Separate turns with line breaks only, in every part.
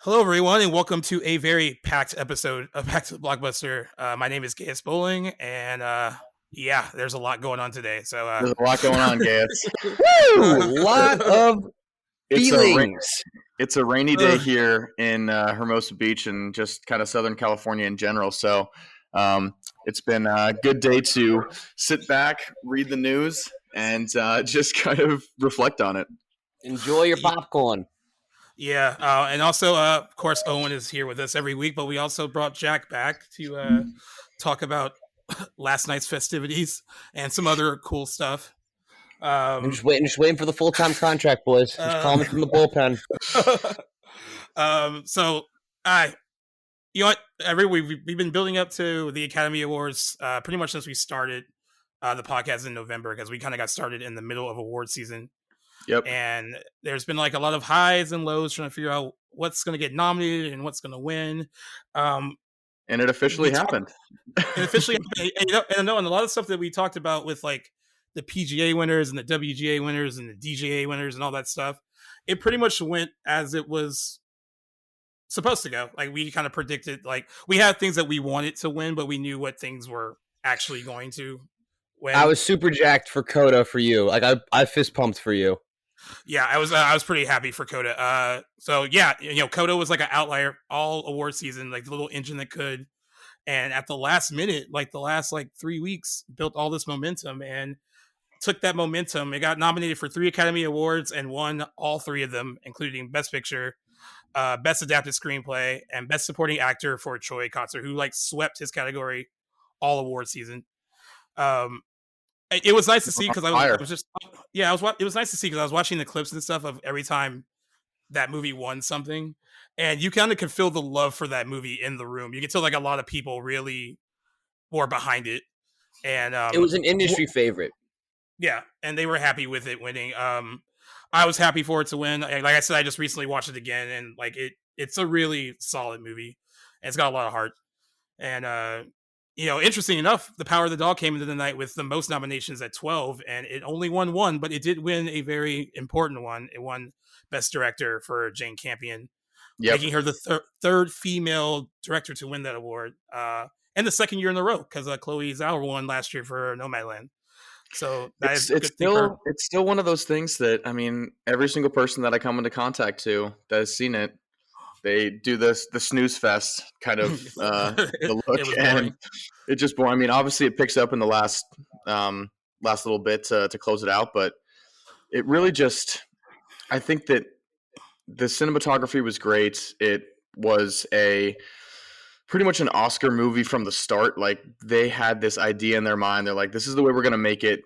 Hello, everyone, and welcome to a very packed episode of Back to the Blockbuster. My name is Gaius Bowling, and yeah, there's a lot going on today. So,
There's a lot going on, Gaius.
Woo! Lot of
It's
feelings.
it's a rainy day here in Hermosa Beach and just kind of Southern California in general. So it's been a good day to sit back, read the news, and just kind of reflect on it.
Enjoy your popcorn.
Yeah, and also, of course, Owen is here with us every week, but we also brought Jack back to talk about last night's festivities and some other cool stuff.
I'm just waiting for the full-time contract, boys. Just call me from the bullpen.
So I, you know what? We've been building up to the Academy Awards pretty much since we started the podcast in November, because we kind of got started in the middle of award season.
Yep.
And there's been like a lot of highs and lows trying to figure out what's going to get nominated and what's going to win.
And it officially happened.
And a lot of stuff that we talked about with like the PGA winners and the WGA winners and the DGA winners and all that stuff, it pretty much went as it was supposed to go. Like, we kind of predicted, like, we had things that we wanted to win, but we knew what things were actually going to win.
I was super jacked for Coda for you. Like, I fist pumped for you.
Yeah, I was pretty happy for Coda. So yeah, Coda was like an outlier all award season, like the little engine that could. And at the last minute, like the last like 3 weeks, built all this momentum and took that momentum. It got nominated for 3 Academy Awards and won all 3 of them, including Best Picture, Best Adapted Screenplay, and Best Supporting Actor for Troy Kotsur, who like swept his category all award season. It was nice to see because I was just it was nice to see because I was watching the clips and stuff of every time that movie won something, and you kind of could feel the love for that movie in the room. You could tell like a lot of people really were behind it, and
it was an industry favorite.
Yeah, and they were happy with it winning. I was happy for it to win. Like I said, I just recently watched it again, and like it's a really solid movie, and it's got a lot of heart. And interesting enough, The Power of the Dog came into the night with the most nominations at 12, and it only won 1, but it did win a very important one. It won Best Director for Jane Campion, making her the third female director to win that award, and the second year in a row, because Chloe Zhao won last year for Nomadland. So
it's still one of those things that, I mean, every single person that I come into contact to that has seen it, they do the snooze fest kind of the look, and it just boring. I mean, obviously it picks up in the last little bit to close it out, but it really just, I think that the cinematography was great. It was pretty much an Oscar movie from the start. Like, they had this idea in their mind. They're like, this is the way we're going to make it,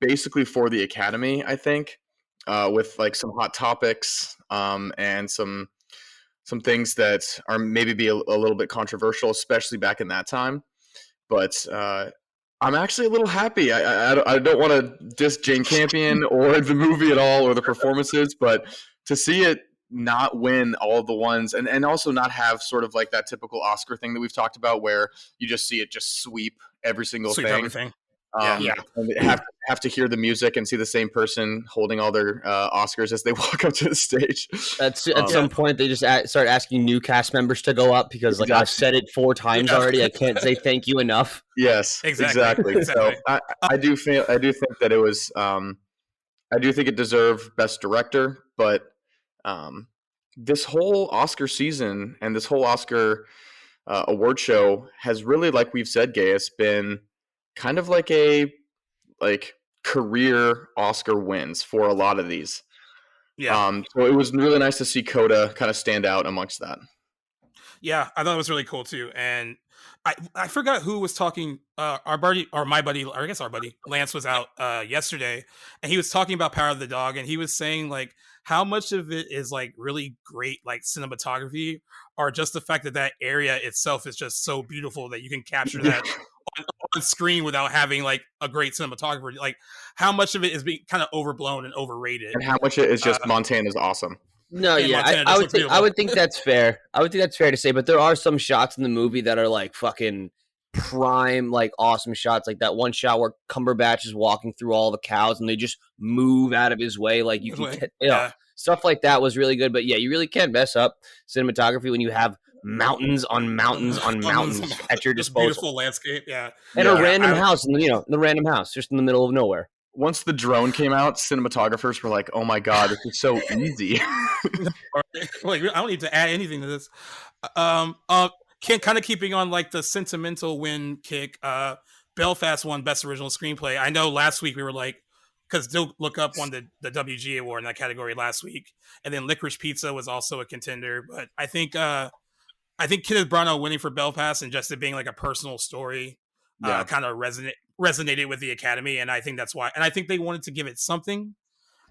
basically for the Academy, I think, with like some hot topics and some things that are maybe be a little bit controversial, especially back in that time. But I'm actually a little happy. I don't want to diss Jane Campion or the movie at all or the performances, but to see it not win all of the ones and also not have sort of like that typical Oscar thing that we've talked about where you just see it just sweep every single thing.
Everything.
And have to hear the music and see the same person holding all their Oscars as they walk up to the stage.
At some point, they just start asking new cast members to go up because, like, I've said it 4 times already. I can't say thank you enough.
Yes, exactly. So I do think that it was. I do think it deserved Best Director, but this whole Oscar season and this whole Oscar award show has really, like we've said, Gaius, been kind of like a career Oscar wins for a lot of these. Yeah. So it was really nice to see Coda kind of stand out amongst that.
Yeah, I thought it was really cool too. And I forgot who was talking. Our buddy, Lance was out yesterday, and he was talking about Power of the Dog, and he was saying like how much of it is like really great like cinematography, or just the fact that that area itself is just so beautiful that you can capture that on screen without having like a great cinematographer. Like, how much of it is being kind of overblown and overrated,
and how much it is just Montana's awesome.
No, yeah, I would think that's fair. I would think that's fair to say, but there are some shots in the movie that are like fucking prime, like awesome shots, like that one shot where Cumberbatch is walking through all the cows and they just move out of his way, like you can get, Stuff like that was really good. But yeah, you really can't mess up cinematography when you have mountains on mountains on mountains at your
Just
disposal.
beautiful landscape, yeah.
And a random house, the random house, just in the middle of nowhere.
Once the drone came out, cinematographers were like, "Oh my god, this is so easy."
Like, I don't need to add anything to this. Kind of keeping on like the sentimental win kick. Belfast won Best Original Screenplay. I know last week we were like, because Don't Look Up won the WG award in that category last week, and then Licorice Pizza was also a contender. But I think Kenneth Branagh winning for Belfast and just it being like a personal story, kind of resonated with the Academy, and I think that's why. And I think they wanted to give it something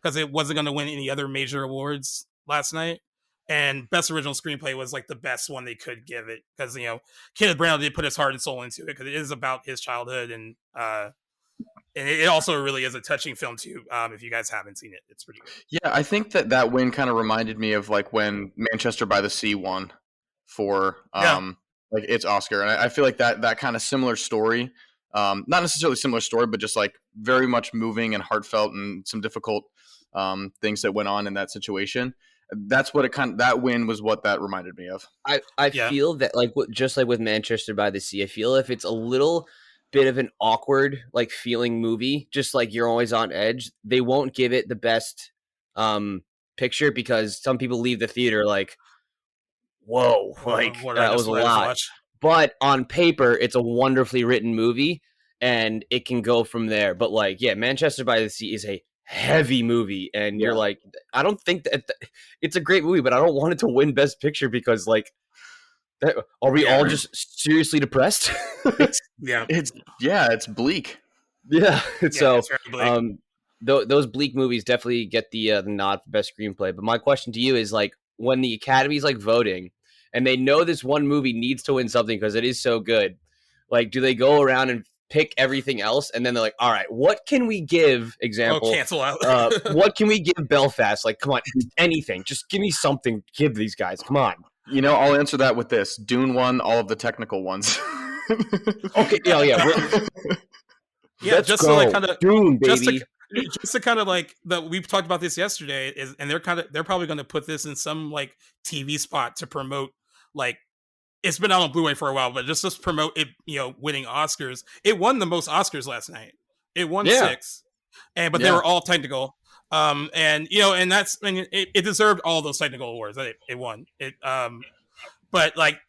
because it wasn't going to win any other major awards last night. And Best Original Screenplay was like the best one they could give it because Kenneth Branagh did put his heart and soul into it because it is about his childhood and it also really is a touching film too. If you guys haven't seen it, it's pretty good.
Yeah, I think that win kind of reminded me of like when Manchester by the Sea won for like its Oscar, and I feel like that kind of similar story, not necessarily similar story, but just like very much moving and heartfelt and some difficult things that went on in that situation. That's what that win was what that reminded me of.
I feel that just like with Manchester by the Sea, I feel if it's a little bit of an awkward like feeling movie, just like you're always on edge, they won't give it the best picture because some people leave the theater like, whoa, like that was a lot. But on paper, it's a wonderfully written movie and it can go from there. But like, yeah, Manchester by the Sea is a heavy movie and you're like, I don't think that it's a great movie, but I don't want it to win Best Picture because like, are we all just seriously depressed?
It's bleak.
Yeah, so those bleak movies definitely get the nod for Best Screenplay. But my question to you is like, when the Academy's like voting and they know this one movie needs to win something because it is so good, like, do they go around and pick everything else and then they're like, all right, what can we give
cancel out.
What can we give Belfast? Like, come on, anything, just give me something, give these guys, come on.
I'll answer that with this. Dune won all of the technical ones.
Okay,
just
go.
so like kind of
Dune, baby.
Just to kind of like that, we've talked about this yesterday, and they're probably going to put this in some like TV spot to promote like. It's been out on Blu-ray for a while, but just promote it, winning Oscars. It won the most Oscars last night. It won 6, but they were all technical. And that's it deserved all those technical awards that it won. But like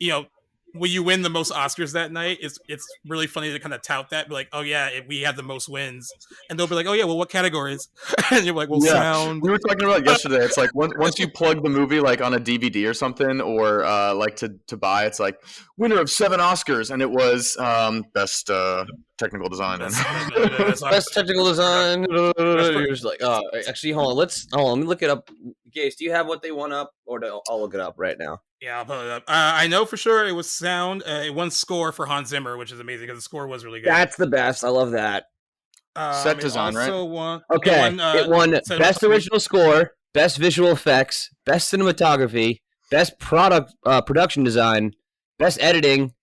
when you win the most Oscars that night, it's really funny to kind of tout that, be like, oh yeah, we had the most wins, and they'll be like, oh yeah, well, what categories? And you're like, well, sound.
We were talking about it yesterday. It's like once you plug the movie like on a DVD or something, or like to buy, it's like winner of 7 Oscars, and it was best technical design.
Best technical design. You're just like, oh, actually, hold on. Let me look it up. Gase, do you have what they won up, or I'll look it up right now?
Yeah, I'll pull it up. I know for sure it was sound. It won score for Hans Zimmer, which is amazing because the score was really good.
That's the best. I love that.
Set design, right?
It won Best Original Score, Best Visual Effects, Best Cinematography, Best Production Design, Best Editing.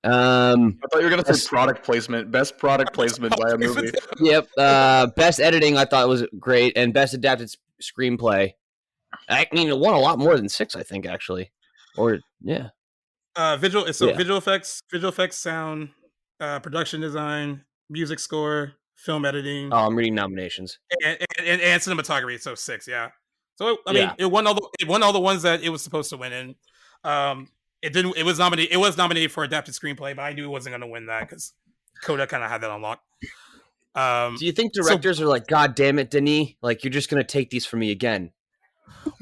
I thought you were going to say product placement. Best product placement by a movie.
Yep. Best Editing I thought was great, and Best Adapted Screenplay. I mean, it won a lot more than 6, I think, actually. Or yeah.
Visual effects, sound, production design, music score, film editing.
Oh, I'm reading nominations.
And cinematography. So 6, yeah. So I mean, it won all the ones that it was supposed to win in. It didn't. It was nominated for adapted screenplay, but I knew it wasn't going to win that because Coda kind of had that on lock.
Do you think directors are like, God damn it, Denis? Like, you're just going to take these from me again?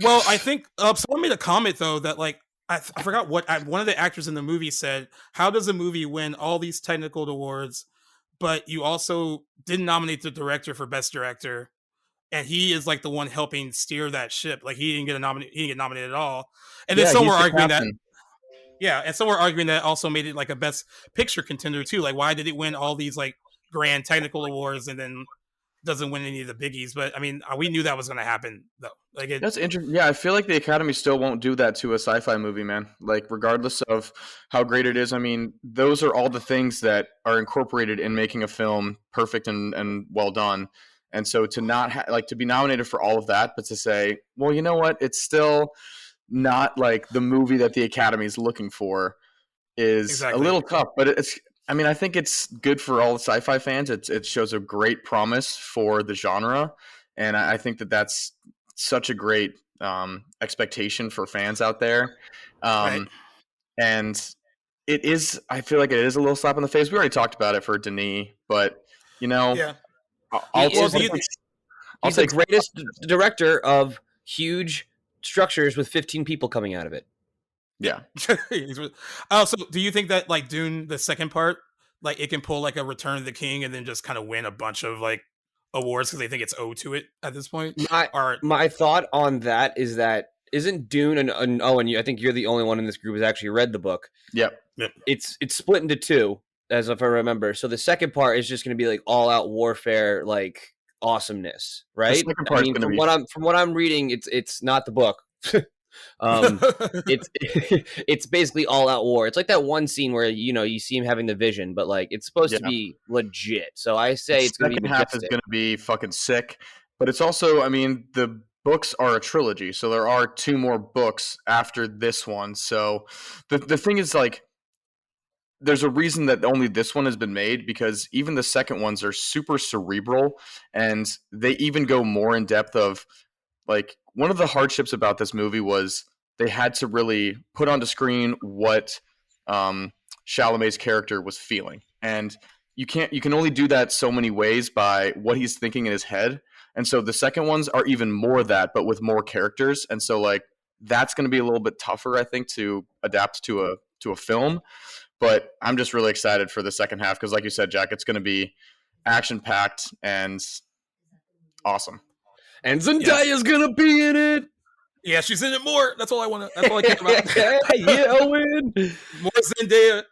Well, I think someone made a comment though that like I forgot what one of the actors in the movie said. How does a movie win all these technical awards, but you also didn't nominate the director for best director, and he is like the one helping steer that ship. Like he didn't get nominated at all. And then some were arguing that. Yeah, and some were arguing that also made it like a best picture contender too. Like, why did it win all these like grand technical awards and then doesn't win any of the biggies? But I mean, we knew that was going to happen though. Like
that's interesting. Yeah, I feel like the Academy still won't do that to a sci-fi movie, man. Like, regardless of how great it is, I mean, those are all the things that are incorporated in making a film perfect and well done. And so to not like to be nominated for all of that, but to say, well, you know what, it's still not like the movie that the Academy is looking for is a
Exactly.
little tough. But it's, I mean, I think it's good for all the sci-fi fans. It shows a great promise for the genre, and I think that that's such a great expectation for fans out there.
Right.
And it is, I feel like it is a little slap in the face. We already talked about it for Denis, but you know,
Yeah.
I'll
Well,
do you?
he's the greatest director of huge structures with 15 people coming out of it.
Yeah.
Oh, so do you think that like Dune, the second part, like it can pull like a Return of the King and then just kind of win a bunch of like awards because they think it's owed to it at this point?
My thought on that is that isn't Dune and I think you're the only one in this group who's actually read the book.
Yep.
It's split into two, as if I remember. So the second part is just going to be like all out warfare, like awesomeness, right? I mean, from what I'm reading, it's not the book. It's it's basically all out war. It's like that one scene where you see him having the vision, but like it's supposed to be legit. So I say it's going to be
second half is going to be fucking sick. But it's also, I mean, the books are a trilogy, so there are 2 more books after this one. So the thing is, like, there's a reason that only this one has been made, because even the second ones are super cerebral, and they even go more in depth of, like, one of the hardships about this movie was they had to really put onto screen what Chalamet's character was feeling. And you can only do that so many ways by what he's thinking in his head. And so the second ones are even more that, but with more characters. And so, like, that's going to be a little bit tougher, I think, to adapt to a film. But I'm just really excited for the second half because, like you said, Jack, it's going to be action packed and awesome.
And Zendaya's gonna be in it.
Yeah, she's in it more. That's all I want to. That's all I care about.
Yeah, Owen.
More Zendaya.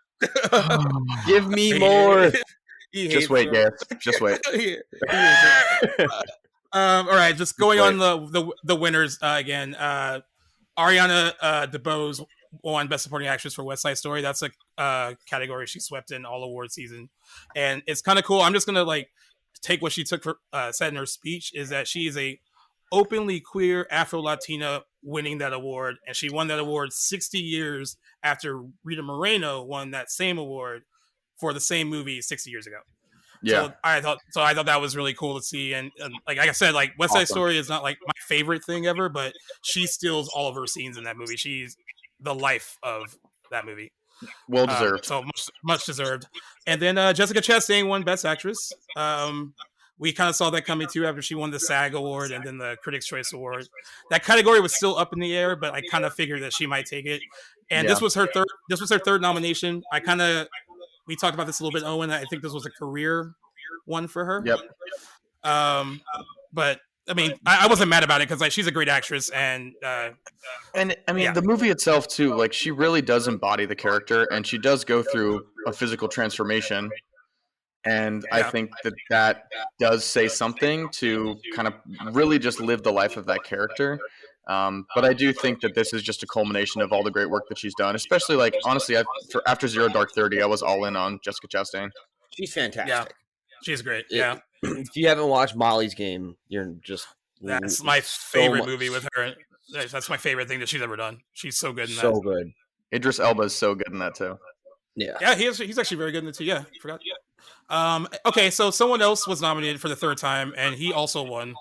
Give me more.
Just wait, Gareth. Just wait.
All right, just going on the winners again. Ariana DeBose won Best Supporting Actress for West Side Story. That's a category she swept in all award season, and it's kind of cool. I'm just gonna like take what she took for said in her speech is that she is a openly queer Afro-Latina winning that award, and she won that award 60 years after Rita Moreno won that same award for the same movie 60 years ago.
Yeah.
So I thought that was really cool to see, and like I said, like West Side Story is not like my favorite thing ever, but she steals all of her scenes in that movie. She's the life of that movie.
Well deserved.
So much deserved. And then Jessica Chastain won Best Actress. We kind of saw that coming too after she won the SAG Award and then the Critics' Choice Award. That category was still up in the air, but I kind of figured that she might take it. And this was her third. This was her third nomination. We talked about this a little bit, Owen. I think this was a career one for her.
Yep.
But I mean, I wasn't mad about it because like she's a great actress, and I
mean the movie itself too. Like she really does embody the character, and she does go through a physical transformation. And I think that does say something to kind of really just live the life of that character. But I do think that this is just a culmination of all the great work that she's done. Especially, like, honestly, after Zero Dark 30, I was all in on Jessica Chastain.
She's fantastic.
Yeah, she's great. Yeah.
If you haven't watched Molly's Game, you're just...
That's my favorite movie with her. That's my favorite thing that she's ever done. She's so good in that.
So good.
Idris Elba is so good in that, too.
Yeah. Yeah, he's actually very good in it, too. Yeah, I forgot. Okay, so someone else was nominated for the third time, and he also won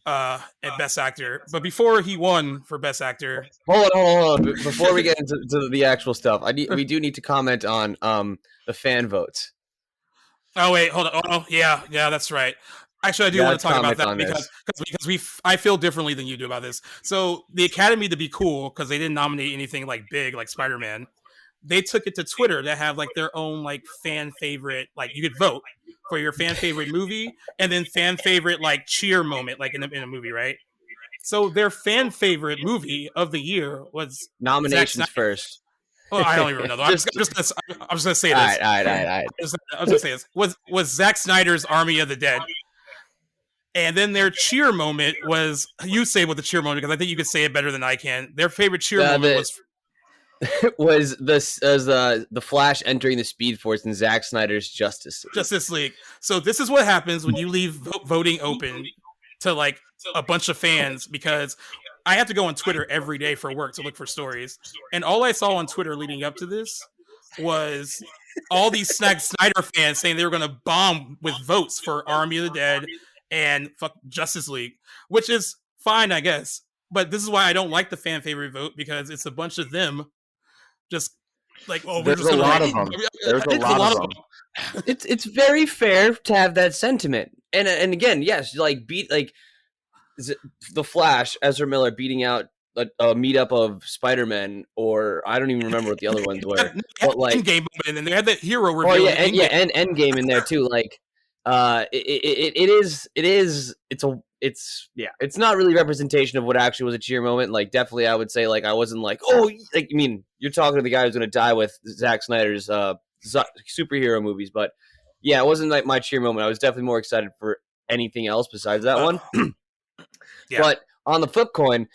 at Best Actor. But before he won for Best Actor,
hold on. Before we get into the actual stuff, we do need to comment on the fan votes.
Oh wait, hold on. Oh yeah, that's right. Actually, I do want to talk about that because I feel differently than you do about this. So the Academy, to be cool, because they didn't nominate anything like big like Spider-Man, they took it to Twitter to have like their own like fan favorite, like you could vote for your fan favorite movie and then fan favorite like cheer moment like in a movie, right? So their fan favorite movie of the year was
nominations first.
Well, I don't even know. I'm just gonna say this.
All right.
I'm just gonna say this. Was Zack Snyder's Army of the Dead. And then their cheer moment was, you say what the cheer moment, because I think you could say it better than I can. Their favorite cheer moment was
was the Flash entering the Speed Force in Zack Snyder's Justice League.
Justice League. So this is what happens when you leave voting open to like a bunch of fans, because I have to go on Twitter every day for work to look for stories, and all I saw on Twitter leading up to this was all these Snyder fans saying they were going to bomb with votes for Army of the Dead and fuck Justice League, which is fine, I guess. But this is why I don't like the fan favorite vote, because it's a bunch of them just like, oh,
there's a lot of them. There's a lot of them.
It's very fair to have that sentiment, and again, yes, like is it the Flash, Ezra Miller beating out a meetup of Spider-Man, or I don't even remember what the other ones were. But like
Endgame, and then they had that hero reveal.
Oh yeah, and Endgame in there too. Like, it's not really representation of what actually was a cheer moment. Like, definitely, I would say, like, I wasn't like, oh, like, I mean, you're talking to the guy who's going to die with Zack Snyder's superhero movies, but yeah, it wasn't like my cheer moment. I was definitely more excited for anything else besides that one. Yeah. But on the flip coin,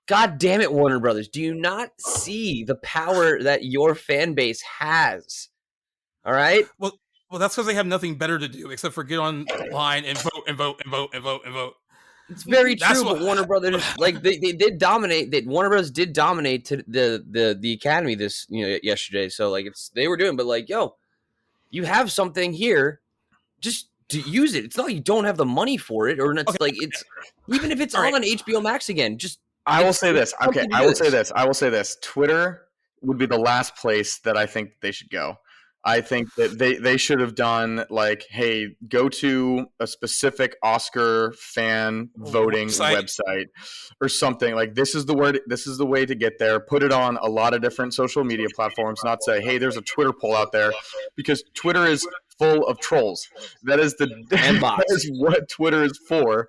God damn it, Warner Brothers, do you not see the power that your fan base has? All right?
Well, that's because they have nothing better to do except for get online and vote and vote and vote and vote and vote.
It's very true, but Warner Brothers, like they did dominate. Warner Brothers did dominate to the Academy this yesterday. So like they were doing, but like, yo, you have something here, just to use it. It's not like you don't have the money for it, or it's okay. Like it's even if it's on HBO Max again. Just
I will say this. Okay, I will say this. Twitter would be the last place that I think they should go. I think that they should have done like, hey, go to a specific Oscar fan voting website or something. Like this is the way to get there. Put it on a lot of different social media platforms. Not say, hey, there's a Twitter poll out there, because Twitter is full of trolls. That is that is what Twitter is for.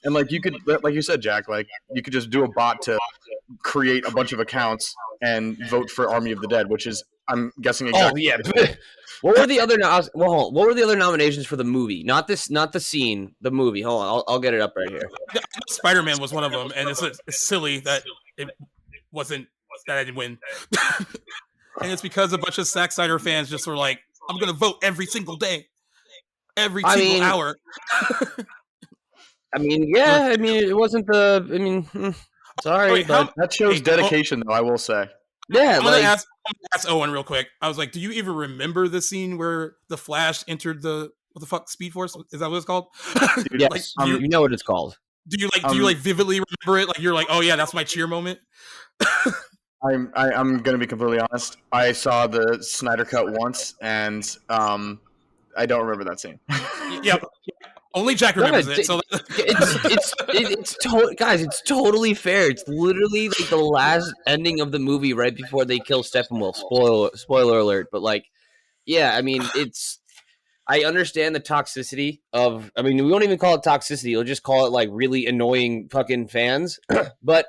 And like you could, like you said, Jack, like you could just do a bot to create a bunch of accounts and vote for Army of the Dead, which is, I'm guessing exactly.
Oh yeah. What were the other? What were the other nominations for the movie? Not the scene, the movie. Hold on, I'll get it up right here.
Spider-Man was one of them, and it's silly that it wasn't that I didn't win. And it's because a bunch of Zack Snyder fans just were like, "I'm gonna vote every single day, every single hour."
I mean, yeah. I mean, it wasn't the. I mean, sorry, but
that shows dedication, though. I will say.
Yeah,
I'm gonna ask Owen real quick. I was like, do you even remember the scene where the Flash entered the Speed Force? Is that what it's called?
Yes, like, you know what it's called.
Do you vividly remember it? Like you're like, oh yeah, that's my cheer moment.
I'm gonna be completely honest. I saw the Snyder Cut once, and I don't remember that scene.
Yep. Only Jack remembers it. So
guys, it's totally fair. It's literally like the last ending of the movie right before they kill Steppenwolf. Spoiler alert. But like, yeah, I mean, I understand the toxicity of. I mean, we won't even call it toxicity. We'll just call it like really annoying fucking fans. But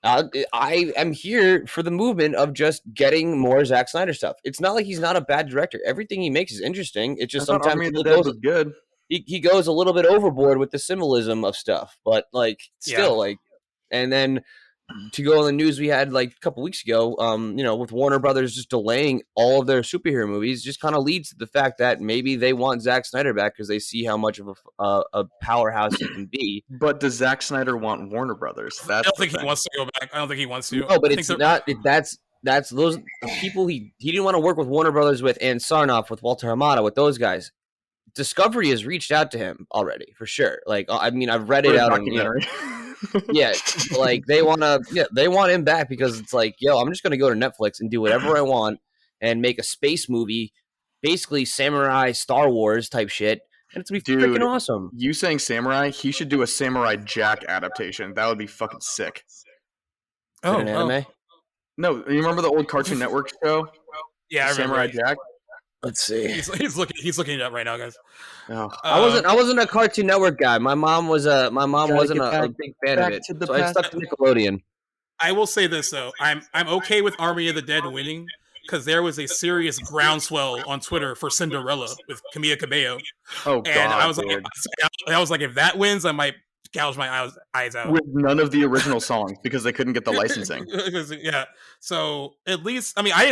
I am here for the movement of just getting more Zack Snyder stuff. It's not like he's not a bad director. Everything he makes is interesting. It's just sometimes
it goes good.
He goes a little bit overboard with the symbolism of stuff, but like still like, and then to go on the news we had like a couple weeks ago, with Warner Brothers just delaying all of their superhero movies, just kind of leads to the fact that maybe they want Zack Snyder back because they see how much of a powerhouse he can be.
But does Zack Snyder want Warner Brothers?
I don't think he wants to go back. I don't think he wants to.
No, but it's not. That's those people he didn't want to work with Warner Brothers with, and Sarnoff with Walter Hamada with those guys. Discovery has reached out to him already for sure. Like, I mean, I've read it out on, yeah, like they want him back because it's like, yo, I'm just going to go to Netflix and do whatever I want and make a space movie, basically samurai Star Wars type shit. And it's going to be freaking awesome.
You saying samurai, he should do a Samurai Jack adaptation. That would be fucking sick.
Oh, an anime?
No, you remember the old Cartoon Network show?
Yeah, I remember.
Samurai Jack?
Let's see.
He's looking it up right now, guys.
Oh.
I wasn't a Cartoon Network guy. My mom wasn't a big fan of it. So I stuck to Nickelodeon.
I will say this though, I'm okay with Army of the Dead winning because there was a serious groundswell on Twitter for Cinderella with Camila Cabello.
Oh god!
And I was like, if that wins, I might gouge my eyes out
with none of the original songs because they couldn't get the licensing.
Yeah. So at least, I mean, I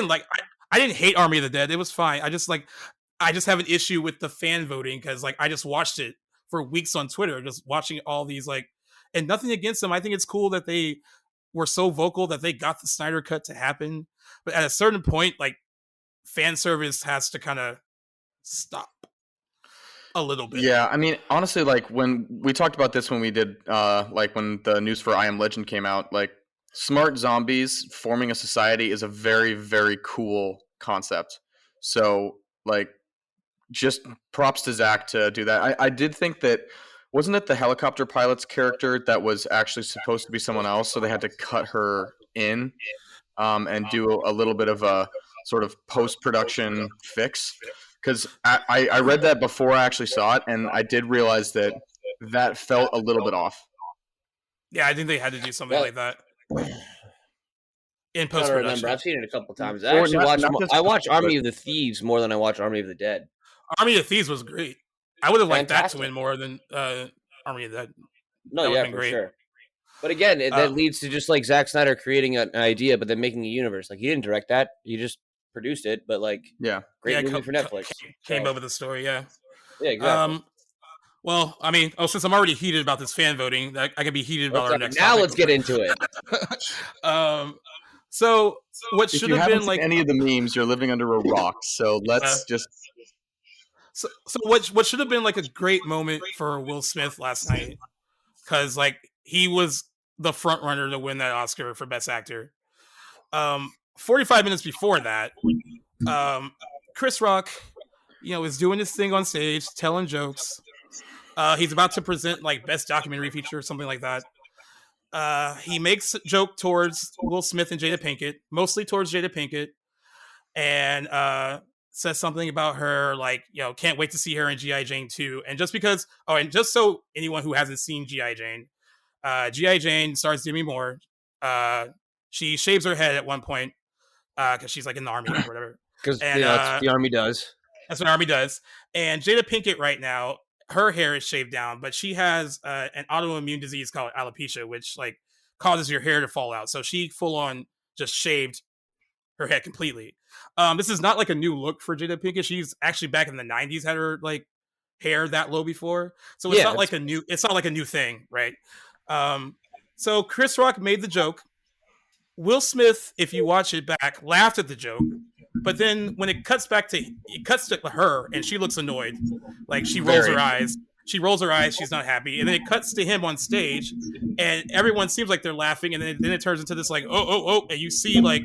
didn't hate Army of the Dead. It was fine. I just have an issue with the fan voting because like I just watched it for weeks on Twitter, just watching all these like, and nothing against them. I think it's cool that they were so vocal that they got the Snyder cut to happen. But at a certain point, like fan service has to kind of stop a little bit.
Yeah, I mean, honestly, like when we talked about this when we did, like when the news for I Am Legend came out, like smart zombies forming a society is a very, very cool concept. So, like, just props to Zach to do that. I did think that, wasn't it the helicopter pilot's character that was actually supposed to be someone else, so they had to cut her in and do a little bit of a sort of post-production fix? Because I read that before I actually saw it, and I did realize that felt a little bit off.
Yeah, I think they had to do something like that in post
I
production.
remember. I've seen it a couple times. I watch Army of the Thieves more than I watch Army of the Dead.
Army of Thieves was great. I would have liked that to win more than Army of the Dead.
No, yeah, for sure. But again, that leads to just like Zack Snyder creating an idea, but then making a universe. Like he didn't direct that; he just produced it. But like, great movie for Netflix.
Came up with the story, yeah.
Yeah, exactly.
Well, I mean, since I'm already heated about this fan voting, I could be heated about our next.
Now let's get into it.
So what should have been like
any of the memes, you're living under a rock. So let's just.
So what should have been like a great moment for Will Smith last night, because like he was the front runner to win that Oscar for Best Actor. 45 minutes before that, Chris Rock, is doing his thing on stage, telling jokes. He's about to present like Best Documentary Feature or something like that. He makes a joke towards Will Smith and Jada Pinkett, mostly towards Jada Pinkett, and says something about her, like, can't wait to see her in G.I. Jane 2. And just because, and just so anyone who hasn't seen G.I. Jane, G.I. Jane stars Demi Moore. She shaves her head at one point because she's like in the army or whatever.
Because that's what the army does.
That's what the army does. And Jada Pinkett right now, her hair is shaved down, but she has an autoimmune disease called alopecia, which like causes your hair to fall out. So she full on just shaved her head completely. This is not like a new look for Jada Pinkett. She's actually back in the 90s had her like hair that low before. So it's not like a new thing, right? So Chris Rock made the joke. Will Smith, if you watch it back, laughed at the joke. But then when it cuts to her and she looks annoyed. Like she rolls her eyes. She rolls her eyes. She's not happy. And then it cuts to him on stage and everyone seems like they're laughing. And then it turns into this like, oh. And you see like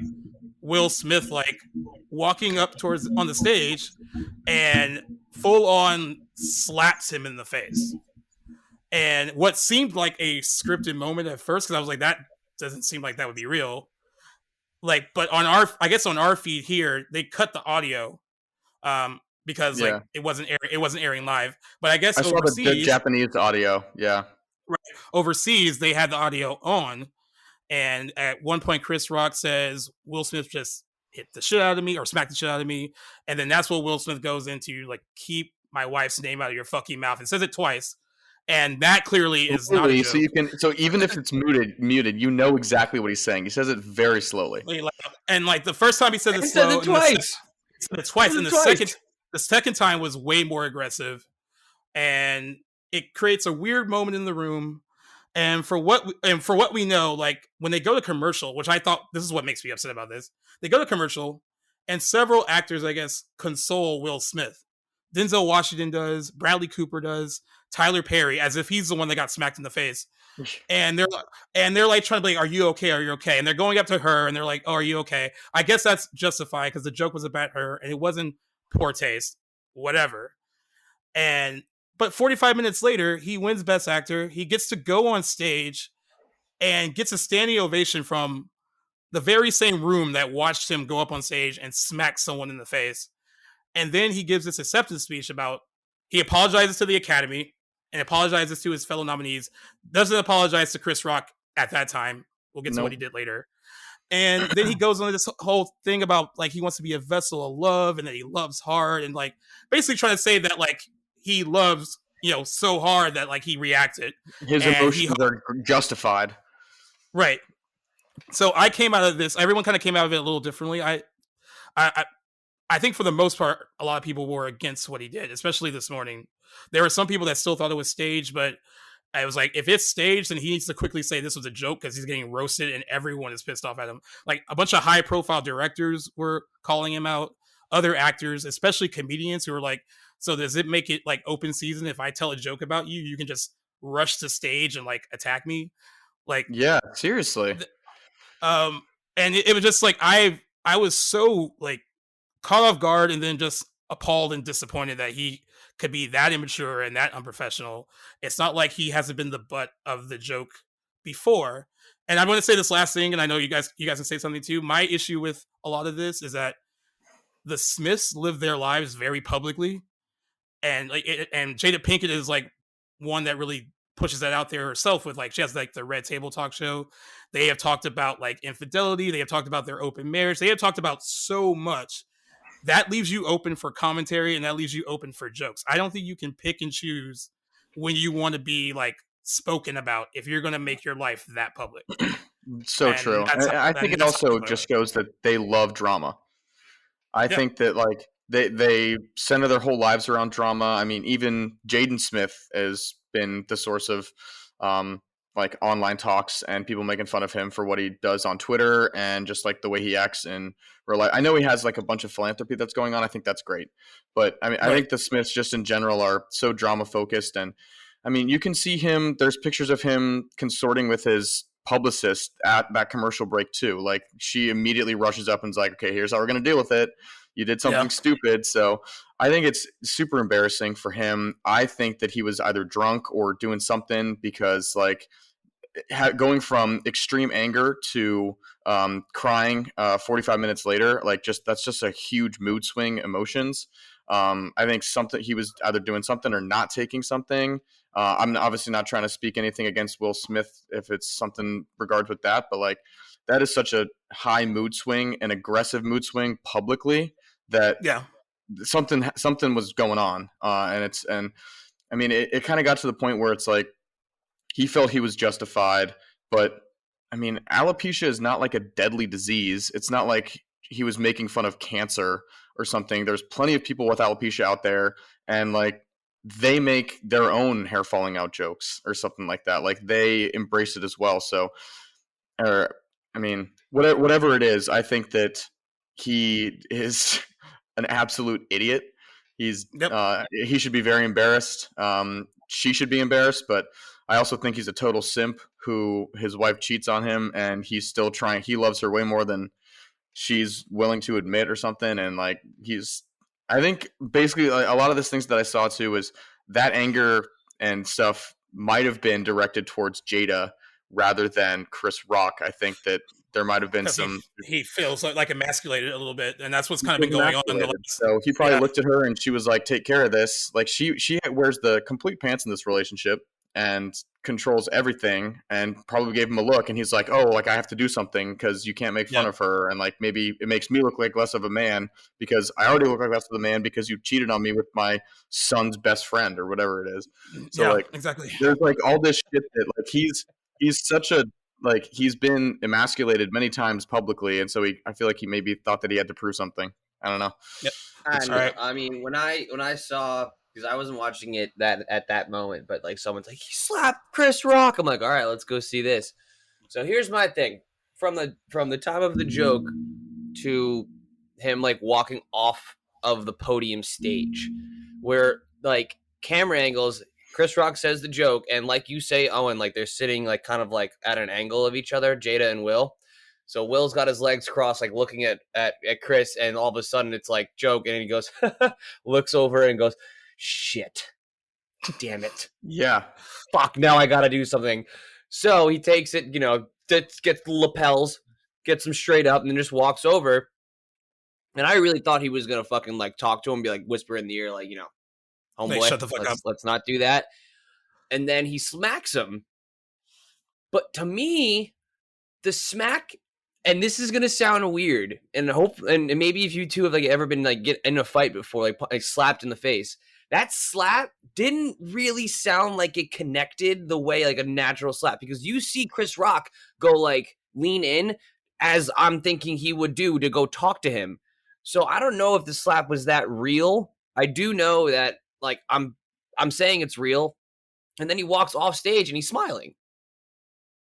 Will Smith like walking up towards on the stage and full on slaps him in the face. And what seemed like a scripted moment at first, because I was like, that doesn't seem like that would be real. Like, but on our feed here, they cut the audio because like it wasn't airing live. But I guess
I saw the Japanese audio. Yeah,
right. Overseas, they had the audio on, and at one point, Chris Rock says Will Smith just hit the shit out of me or smacked the shit out of me, and then that's what Will Smith goes into, like, keep my wife's name out of your fucking mouth. It says it twice. And that clearly is not a joke.
So even if it's muted, you know exactly what he's saying. He says it very slowly.
And like the first time he said it
slow, he said
it twice. And the second time was way more aggressive. And it creates a weird moment in the room. And for what we know, like when they go to commercial, which I thought this is what makes me upset about this. They go to commercial and several actors, I guess, console Will Smith. Denzel Washington does, Bradley Cooper does, Tyler Perry, as if he's the one that got smacked in the face. And they're like trying to be like, are you okay? Are you okay? And they're going up to her and they're like, oh, are you okay? I guess that's justified because the joke was about her and it wasn't poor taste, whatever. But 45 minutes later, he wins Best Actor. He gets to go on stage and gets a standing ovation from the very same room that watched him go up on stage and smack someone in the face. And then he gives this acceptance speech about, he apologizes to the Academy and apologizes to his fellow nominees, doesn't apologize to Chris Rock at that time. We'll get to what he did later. And then he goes on this whole thing about like, he wants to be a vessel of love and that he loves hard and like basically trying to say that like he loves, so hard that like he reacted,
His
and he
emotions are justified.
right. So I came out of this. Everyone kind of came out of it a little differently. I I think for the most part, a lot of people were against what he did, especially this morning. There were some people that still thought it was staged, but I was like, if it's staged, then he needs to quickly say this was a joke because he's getting roasted and everyone is pissed off at him. Like a bunch of high profile directors were calling him out, other actors, especially comedians who were like, so does it make it like open season if I tell a joke about you, you can just rush to stage and like attack me? Like,
Yeah, seriously.
um, and it was just like I was so like caught off guard and then just appalled and disappointed that he could be that immature and that unprofessional. It's not like he hasn't been the butt of the joke before. And I'm going to say this last thing, and I know you guys can say something too. My issue with a lot of this is that the Smiths live their lives very publicly, and and Jada Pinkett is like one that really pushes that out there herself with like she has like the Red Table Talk show. They have talked about like infidelity. They have talked about their open marriage. They have talked about so much that leaves you open for commentary and that leaves you open for jokes. I don't think you can pick and choose when you want to be like spoken about if you're going to make your life that public.
So true. I think it also just shows that they love drama. I think that like they center their whole lives around drama. I mean, even Jaden Smith has been the source of like online talks and people making fun of him for what he does on Twitter and just like the way he acts in real life. I know he has like a bunch of philanthropy that's going on. I think that's great. But I mean, I think the Smiths just in general are so drama focused. And I mean, you can see him, there's pictures of him consorting with his publicist at that commercial break too. Like she immediately rushes up and is like, okay, here's how we're going to deal with it. You did something stupid. So I think it's super embarrassing for him. I think that he was either drunk or doing something because like going from extreme anger to crying 45 minutes later, like that's just a huge mood swing emotions. I think he was either doing something or not taking something. I'm obviously not trying to speak anything against Will Smith if it's something regards with that, but like that is such a high mood swing, an aggressive mood swing publicly that something was going on. And I mean, it kind of got to the point where it's like, he felt he was justified, but I mean, alopecia is not like a deadly disease. It's not like he was making fun of cancer or something. There's plenty of people with alopecia out there, and like they make their own hair falling out jokes or something like that. Like they embrace it as well. So, I mean, whatever it is, I think that he is an absolute idiot. He should be very embarrassed. She should be embarrassed, but I also think he's a total simp who his wife cheats on him and he's still trying. He loves her way more than she's willing to admit or something. And like, I think basically like, a lot of the things that I saw too is that anger and stuff might have been directed towards Jada rather than Chris Rock. I think that there might have been some.
He feels like emasculated a little bit, and that's what's kind of been going on.
So he probably looked at her and she was like, "Take care of this." Like she wears the complete pants in this relationship and controls everything, and probably gave him a look, and he's like, "Oh, like I have to do something because you can't make fun of her, and like maybe it makes me look like less of a man because I already look like less of a man because you cheated on me with my son's best friend or whatever it is." So like
exactly,
there's like all this shit that like he's such a like he's been emasculated many times publicly, and so I feel like he maybe thought that he had to prove something. I don't know.
Yep. I mean, when I saw, because I wasn't watching it at that moment, but like someone's like, he slapped Chris Rock. I'm like, all right, let's go see this. So here's my thing: from the time of the joke to him like walking off of the podium stage, where like camera angles. Chris Rock says the joke, and like you say, Owen, like they're sitting like kind of like at an angle of each other, Jada and Will. So Will's got his legs crossed, like looking at Chris, and all of a sudden it's like joke, and he goes, looks over and goes, shit, damn it,
yeah,
fuck, now I gotta do something. So he takes it, gets the lapels, gets them straight up, and then just walks over. And I really thought he was gonna fucking like talk to him, be like whisper in the ear, like homeboy,
shut the fuck up.
Let's not do that. And then he smacks him. But to me, the smack, and this is gonna sound weird, and maybe if you two have like ever been like get in a fight before, like slapped in the face, that slap didn't really sound like it connected the way like a natural slap, because you see Chris Rock go like lean in as I'm thinking he would do to go talk to him. So I don't know if the slap was that real. I do know that like I'm saying it's real, and then he walks off stage and he's smiling.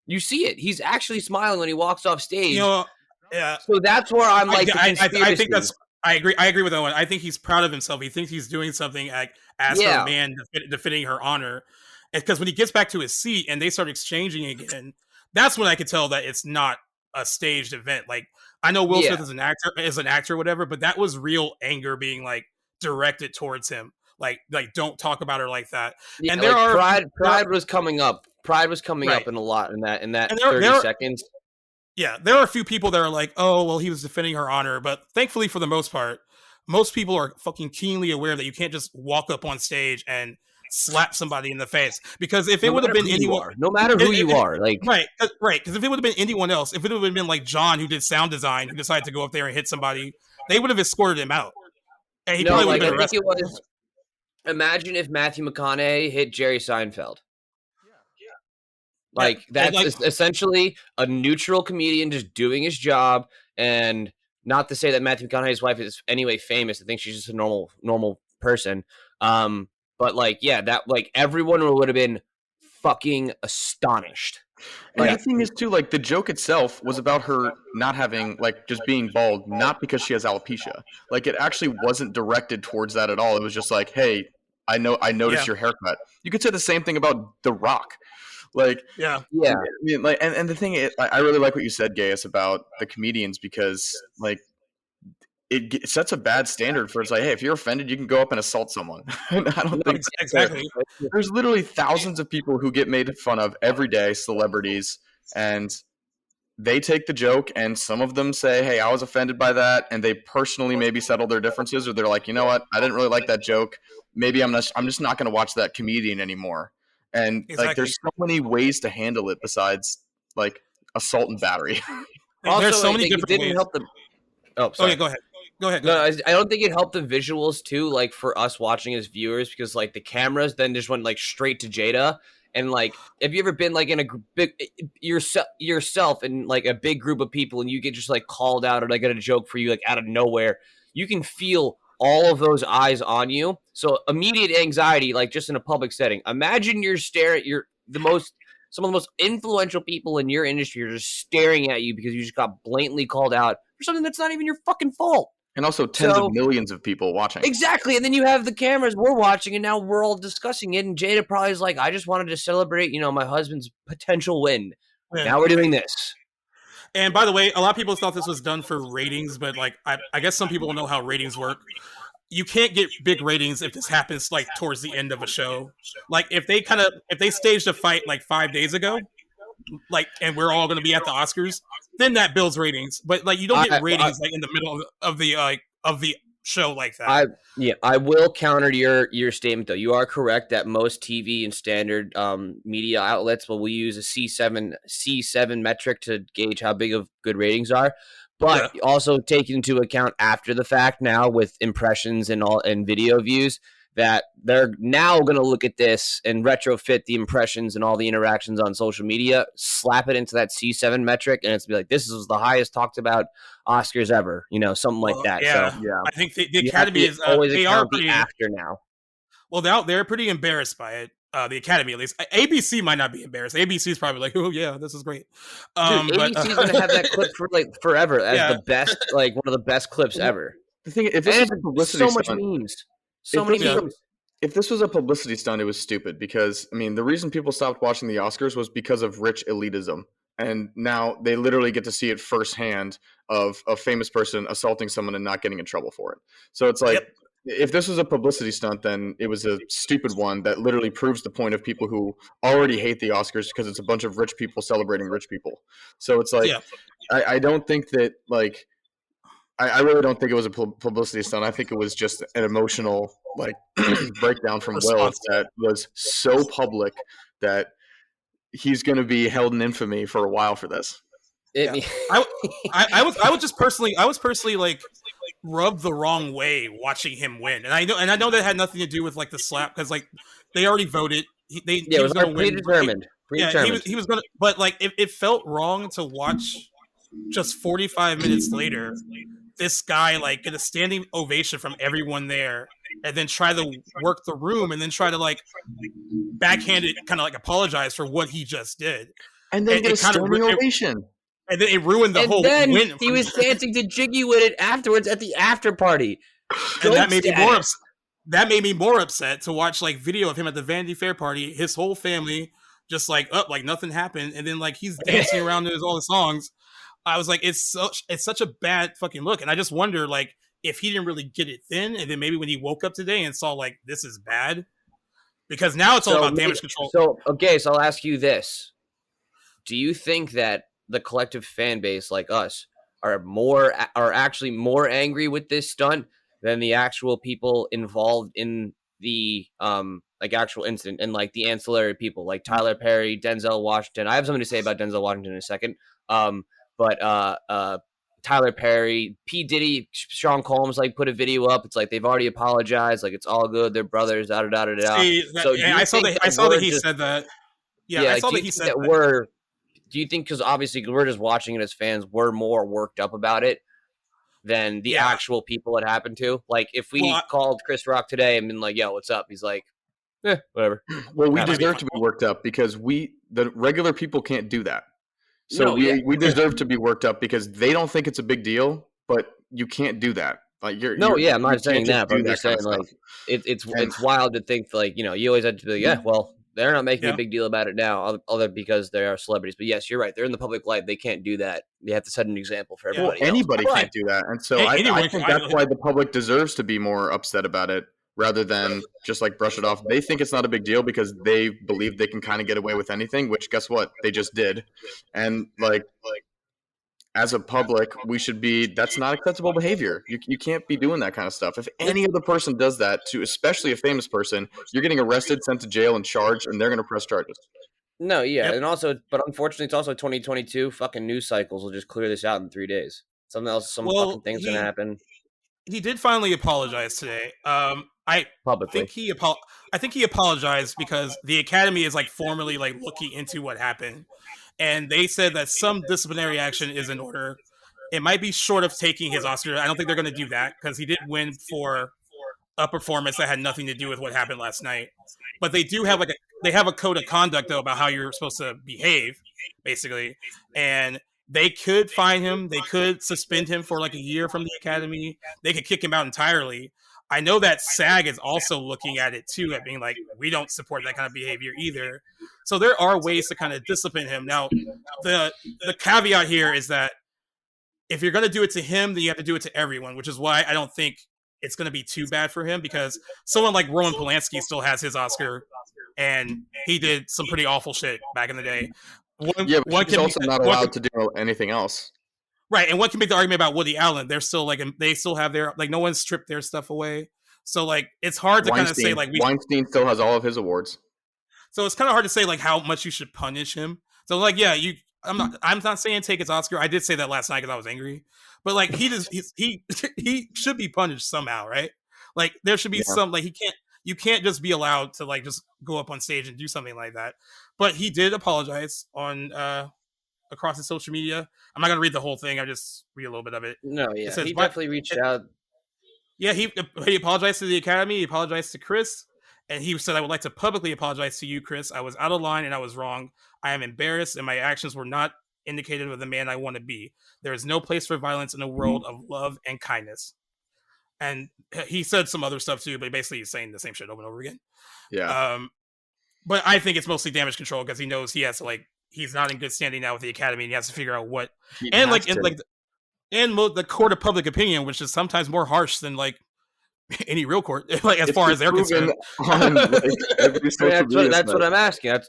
You see it. He's actually smiling when he walks off stage.
Yeah.
So that's where I'm like,
I think that's. I agree with Owen. I think he's proud of himself. He thinks he's doing something as her man, defending her honor. Because when he gets back to his seat and they start exchanging again, that's when I could tell that it's not a staged event. Like, I know Will Smith is an actor, or whatever, but that was real anger being like directed towards him. Like don't talk about her like that.
Yeah,
and there
like pride was coming up. Pride was coming up in a lot in that 30 seconds.
Yeah, there are a few people that are like, oh, well, he was defending her honor. But thankfully, for the most part, most people are fucking keenly aware that you can't just walk up on stage and slap somebody in the face. Because if it would have been anyone,
no matter who you are, like
right. Because if it would have been anyone else, if it would have been like John, who did sound design, who decided to go up there and hit somebody, they would have escorted him out. And he probably would have been arrested.
I think it was. Imagine if Matthew McConaughey hit Jerry Seinfeld. Like that's essentially a neutral comedian just doing his job, and not to say that Matthew McConaughey's wife is anyway famous. I think she's just a normal person. But like, yeah, that like everyone would have been fucking astonished.
And the thing is too, like the joke itself was about her not having like just being bald, not because she has alopecia. Like it actually wasn't directed towards that at all. It was just like, hey, I noticed your haircut. You could say the same thing about The Rock. Like,
yeah.
I mean, like, and the thing is, I really like what you said, Gaius, about the comedians, because like it sets a bad standard for it's like, hey, if you're offended, you can go up and assault someone. And I don't think
exactly.
There's literally thousands of people who get made fun of every day, celebrities, and they take the joke, and some of them say, hey, I was offended by that, and they personally maybe settle their differences, or they're like, you know what, I didn't really like that joke. Maybe I'm just not going to watch that comedian anymore. And like, there's so many ways to handle it besides like assault and battery.
Also, there's so many different ways.
Help them. Oh, sorry.
Okay, go ahead. Go ahead.
No, I don't think it helped the visuals too, like for us watching as viewers, because like the cameras then just went like straight to Jada. And like, have you ever been like in a big yourself in like a big group of people, and you get just like called out or like get a joke for you like out of nowhere? You can feel all of those eyes on you. So immediate anxiety, like just in a public setting. Imagine you're staring at some of the most influential people in your industry are just staring at you because you just got blatantly called out for something that's not even your fucking fault.
And also tens of millions of people watching.
Exactly. And then you have the cameras, we're watching, and now we're all discussing it. And Jada probably is like, I just wanted to celebrate, my husband's potential win. Yeah. Now we're doing this.
And by the way, a lot of people thought this was done for ratings, but like I guess some people know how ratings work. You can't get big ratings if this happens like towards the end of a show. Like if they staged a fight like 5 days ago, like, and we're all going to be at the Oscars, then that builds ratings. But like you don't get ratings like in the middle of the show like that.
I will counter your statement though. You are correct that most TV and standard media outlets will use a C7 metric to gauge how big of good ratings are. But also take into account after the fact now with impressions and video views that they're now going to look at this and retrofit the impressions and all the interactions on social media, slap it into that C7 metric, and it's be like, this is the highest talked about Oscars ever, something like that.
Yeah,
so,
I think the Academy is
always
they are
pretty after now.
Well, they're pretty embarrassed by it. The Academy, at least. ABC might not be embarrassed. ABC is probably like, oh yeah, this is great.
Dude, ABC's gonna have that clip for like forever as the best, like one of the best clips ever.
The thing, if this is a publicity
stunt,
much
memes, many memes.
If this was a publicity stunt, it was stupid because I mean the reason people stopped watching the Oscars was because of rich elitism, and now they literally get to see it firsthand of a famous person assaulting someone and not getting in trouble for it. So it's like. Yep. If this was a publicity stunt, then it was a stupid one that literally proves the point of people who already hate the Oscars because it's a bunch of rich people celebrating rich people. So it's like, I don't think that, like, I really don't think it was a publicity stunt. I think it was just an emotional, like, breakdown from Will that was so public that he's going to be held in infamy for a while for this.
I was personally like rubbed the wrong way watching him win. And I know that had nothing to do with like the slap because like they already voted.
Yeah,
He
it
was
was
going to win.
predetermined.
Yeah, he was going to. But like it felt wrong to watch just 45 minutes later this guy like get a standing ovation from everyone there and then try to work the room and then try to like backhanded kind of like apologize for what he just did.
And then get a standing ovation.
And then it ruined the
and
whole
then
win.
He was dancing to Jiggy with it afterwards at the after party.
And that made me more upset. That made me more upset to watch like video of him at the Vanity Fair party, his whole family just like up like nothing happened, and then like he's dancing around to all the songs. I was like, it's such a bad fucking look, and I just wonder like if he didn't really get it then, and then maybe when he woke up today and saw like this is bad, because now it's all about damage control.
So I'll ask you this: do you think that the collective fan base like us are actually more angry with this stunt than the actual people involved in the like actual incident and like the ancillary people like Tyler Perry, Denzel Washington? I have something to say about Denzel Washington in a second. But Tyler Perry, P. Diddy, Sean Combs like put a video up. It's like they've already apologized. Like it's all good. They're brothers. Da da da da da.
So yeah, I saw that he said that. Yeah, I saw that he said that.
Do you think because obviously we're just watching it as fans, we're more worked up about it than the actual people it happened to? Like if we called Chris Rock today and been like, "Yo, what's up?" He's like, whatever.
Well, we deserve to be worked up because the regular people can't do that. So we deserve to be worked up because they don't think it's a big deal, but you can't do that. Like I'm
not saying that, but I'm just saying like it's wild to think like, you always have to be like, well, they're not making a big deal about it now, other because they are celebrities. But yes, you're right. They're in the public light. They can't do that. They have to set an example for everybody.
Well, anybody can't do that, and so I think that's why the public deserves to be more upset about it rather than just like brush it off. They think it's not a big deal because they believe they can kind of get away with anything, which guess what? They just did. And like as a public, that's not acceptable behavior. You can't be doing that kind of stuff. If any other person does that to, especially a famous person, you're getting arrested, sent to jail and charged, and they're going to press charges.
No, yeah. And also, but unfortunately it's also 2022. Fucking news cycles will just clear this out in 3 days. Fucking thing's going to happen.
He did finally apologize today. I think he apologized because the Academy is like formally like looking into what happened, and they said that some disciplinary action is in order. It might be short of taking his Oscar. I don't think they're going to do that because he did win for a performance that had nothing to do with what happened last night. But they do have a code of conduct though about how you're supposed to behave, basically, and they could fine him. They could suspend him for like a year from the Academy. They could kick him out entirely. I know that SAG is also looking at it too, at being like, we don't support that kind of behavior either. So there are ways to kind of discipline him. Now, the caveat here is that if you're going to do it to him, then you have to do it to everyone, which is why I don't think it's going to be too bad for him because someone like Roman Polanski still has his Oscar and he did some pretty awful shit back in the day.
But he's also not allowed to do anything else.
Right, and one can make the argument about Woody Allen. They're still like they still have their like no one stripped their stuff away. So like it's hard to kind of say like
Weinstein still has all of his awards.
So it's kind of hard to say like how much you should punish him. So like I'm not saying take his Oscar. I did say that last night because I was angry. But like he should be punished somehow, right? Like there should be some like you can't just be allowed to like just go up on stage and do something like that. But he did apologize on across his social media. I'm not gonna read the whole thing. I just read a little bit of it.
No, yeah, he definitely reached out.
Yeah, he apologized to the Academy. He apologized to Chris, and he said, "I would like to publicly apologize to you, Chris. I was out of line and I was wrong. I am embarrassed, and my actions were not indicative of the man I want to be. There is no place for violence in a world of love and kindness." And he said some other stuff too, but basically he's saying the same shit over and over again.
Yeah.
But I think it's mostly damage control because he knows he has to like. He's not in good standing now with the Academy, and he has to figure out what and the court of public opinion, which is sometimes more harsh than like any real court, like as far as they're concerned.
That's what I'm asking.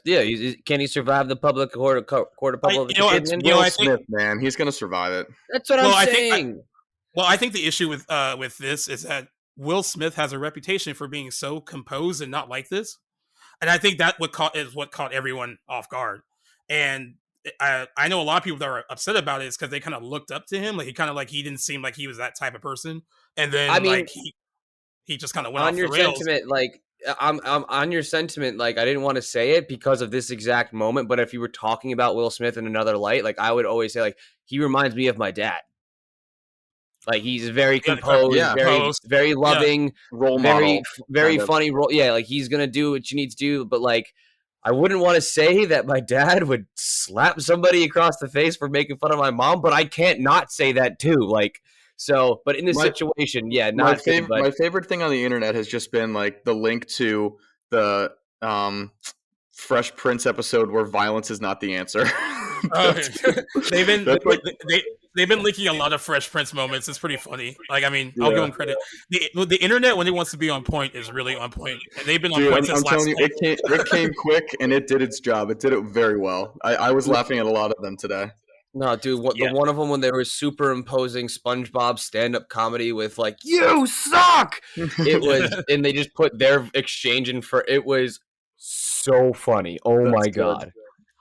Can he survive the public court of public opinion?
Will Smith, man, he's gonna survive it.
That's what I'm saying.
I think the issue with this is that Will Smith has a reputation for being so composed and not like this, and I think that is what caught everyone off guard. And I know a lot of people that are upset about it is because they kind of looked up to him. Like he didn't seem like he was that type of person, and then
I mean,
he just kind of went
on
off the
your
rails.
sentiment, like I'm on your sentiment. Like I didn't want to say it because of this exact moment, but if you were talking about Will Smith in another light, like I would always say, like he reminds me of my dad. Like he's very composed,
Yeah.
very loving,
role model,
very funny role. Yeah, like he's gonna do what you need to do, but like I wouldn't want to say that my dad would slap somebody across the face for making fun of my mom, but I can't not say that too. Like so, but in this situation, yeah, not good. But
my favorite thing on the internet has just been like the link to the Fresh Prince episode where violence is not the answer.
They've been leaking a lot of Fresh Prince moments. It's pretty funny. Like, I mean, I'll give them credit. The internet, when it wants to be on point, is really on point. And they've been on point since last night.
It came quick and it did its job. It did it very well. I was laughing at a lot of them today.
No, dude, the one of them when they were superimposing SpongeBob stand-up comedy with like "You suck," it was, and they just put their exchange in for it was so funny. Oh my god!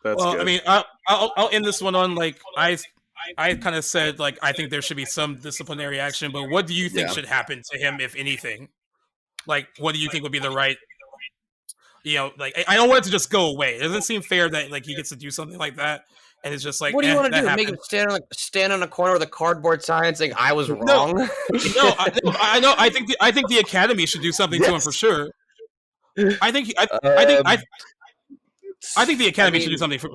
That's good.
I mean, I'll end this one on like I kind of said like I think there should be some disciplinary action, but what do you think should happen to him if anything? Like, what do you think would be the right? Like I don't want it to just go away. It doesn't seem fair that like he gets to do something like that. And it's just like,
what do you want to do? Make him stand on a corner with a cardboard sign saying "I was wrong"?
No, I know. I think the Academy should do something to him for sure. I think the Academy should do something for.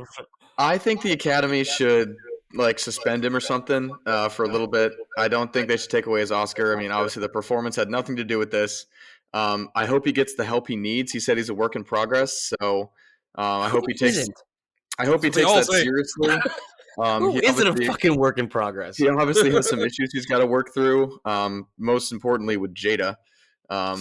I think the Academy should like suspend him or something for a little bit. I don't think they should take away his Oscar. I mean, obviously the performance had nothing to do with this. I hope he gets the help he needs. He said he's a work in progress, so I hope he takes. I hope he takes that seriously.
Who isn't a fucking work in progress?
He obviously has some issues he's got to work through. Most importantly with Jada. I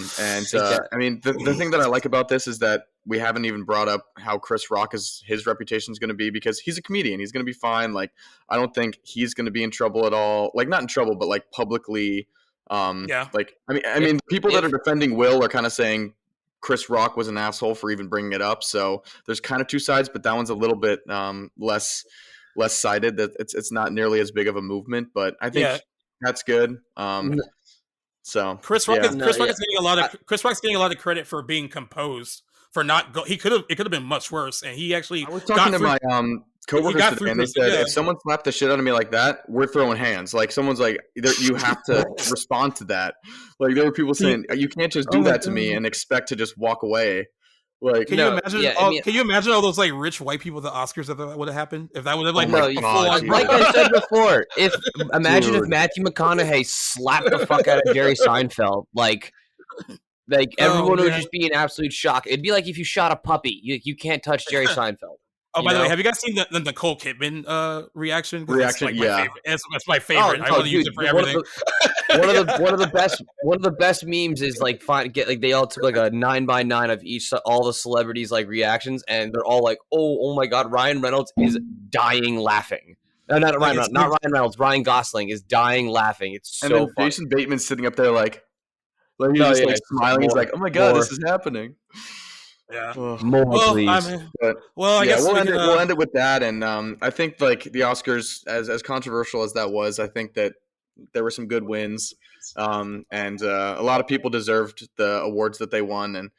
mean, the thing that I like about this is that we haven't even brought up how Chris Rock his reputation is going to be because he's a comedian. He's going to be fine. Like, I don't think he's going to be in trouble at all. Like, not in trouble, but like publicly. Like, I mean, people that are defending Will are kind of saying Chris Rock was an asshole for even bringing it up. So there's kind of two sides, but that one's a little bit less sided. That it's not nearly as big of a movement, but I think that's good. So
Chris Rock's getting a lot of credit for being composed. For not go, it could have been much worse, and he actually.
I was talking to my coworkers today, and they said if someone slapped the shit out of me like that, we're throwing hands. Like someone's like, you have to respond to that. Like there were people saying, you can't just do that to me and expect to just walk away. Like,
can you imagine? Can you imagine all those like rich white people at the Oscars that would have happened if that would have like
like I said before? Imagine if Matthew McConaughey slapped the fuck out of Jerry Seinfeld, like everyone would just be in absolute shock. It'd be like if you shot a puppy. You can't touch Jerry Seinfeld.
Oh, by the way, have you guys seen the Nicole Kidman reaction?
Reaction,
It's my favorite. I want to use it for everything.
One of the best memes is like they all took like a 9x9 of all the celebrities like reactions, and they're all like, oh my god, Ryan Reynolds is dying laughing. No, not Ryan Reynolds. Ryan Gosling is dying laughing. It's so funny.
Jason Bateman's sitting up there like he's just like smiling. He's like, oh my god, this is happening.
Yeah.
More, please.
I guess
we'll end it with that. And I think like the Oscars, as controversial as that was, I think that there were some good wins, and a lot of people deserved the awards that they won. And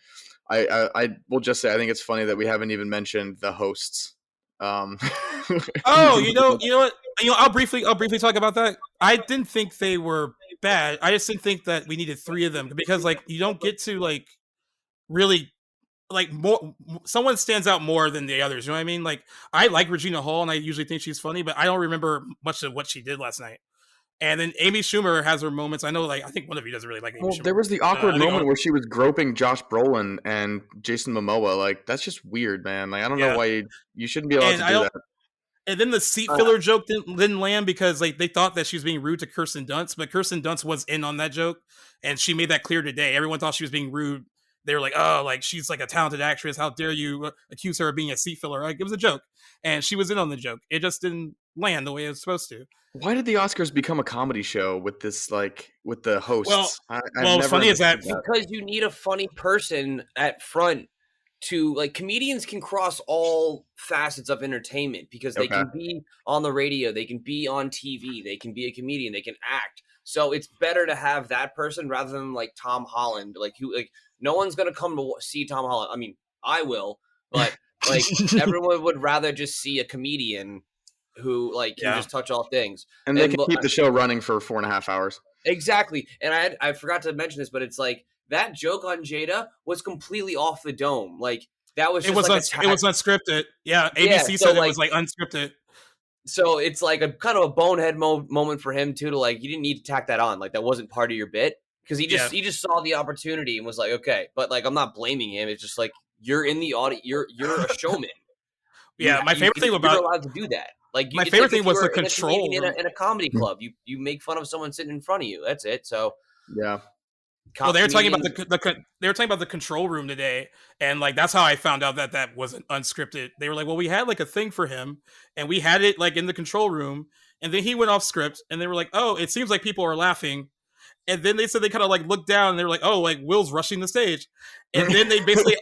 I will just say I think it's funny that we haven't even mentioned the hosts.
You know what? I'll briefly talk about that. I didn't think they were bad. I just didn't think that we needed three of them because like you don't get to like really. Like more, someone stands out more than the others. You know what I mean? Like I like Regina Hall, and I usually think she's funny, but I don't remember much of what she did last night. And then Amy Schumer has her moments. I know, like I think one of you doesn't really like Amy Schumer.
There was the awkward moment where she was groping Josh Brolin and Jason Momoa. Like that's just weird, man. Like I don't know why you shouldn't be allowed to do that.
And then the seat filler joke didn't land because like they thought that she was being rude to Kirsten Dunst, but Kirsten Dunst was in on that joke, and she made that clear today. Everyone thought she was being rude. They were like, oh, like she's like a talented actress. How dare you accuse her of being a seat filler? Like it was a joke, and she was in on the joke. It just didn't land the way it was supposed to.
Why did the Oscars become a comedy show with this, like with the hosts?
What's funny is that
because you need a funny person at front to like comedians can cross all facets of entertainment because they can be on the radio, they can be on TV, they can be a comedian, they can act. So it's better to have that person rather than like Tom Holland, like who like no one's gonna come to see Tom Holland. I mean, I will, but like everyone would rather just see a comedian who like can just touch all things,
and they can keep the show running for 4.5 hours.
Exactly, and I forgot to mention this, but it's like that joke on Jada was completely off the dome. Like that was just
it was unscripted. Yeah, ABC said it was like unscripted.
So it's like a kind of a bonehead moment for him too. To like, you didn't need to tack that on. Like that wasn't part of your bit because he just saw the opportunity and was like, okay. But like, I'm not blaming him. It's just like you're in the audience. You're a showman.
My favorite thing about
you're allowed to do that. Like
my favorite thing was the control
in a comedy club. You make fun of someone sitting in front of you. That's it. So
yeah.
Well, they were talking about the control room today, and like that's how I found out that wasn't unscripted. They were like, "Well, we had like a thing for him, and we had it like in the control room, and then he went off script, and they were like, oh, it seems like people are laughing." And then they said they kind of like looked down and they were like, "Oh, like Will's rushing the stage," and then they basically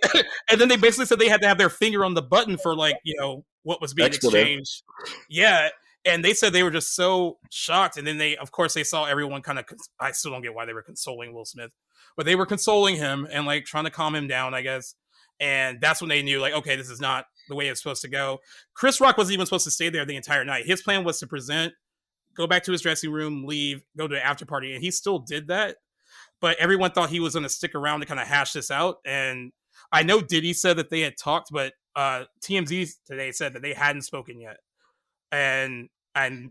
said they had to have their finger on the button for like what was being exchanged. Yeah, and they said they were just so shocked. And then they saw everyone kind of. I still don't get why they were consoling Will Smith, but they were consoling him and like trying to calm him down, I guess. And that's when they knew, like, okay, this is not the way it's supposed to go. Chris Rock wasn't even supposed to stay there the entire night. His plan was to present, go back to his dressing room, leave, go to the after party, and he still did that. But everyone thought he was going to stick around to kind of hash this out. And I know Diddy said that they had talked, but TMZ today said that they hadn't spoken yet. And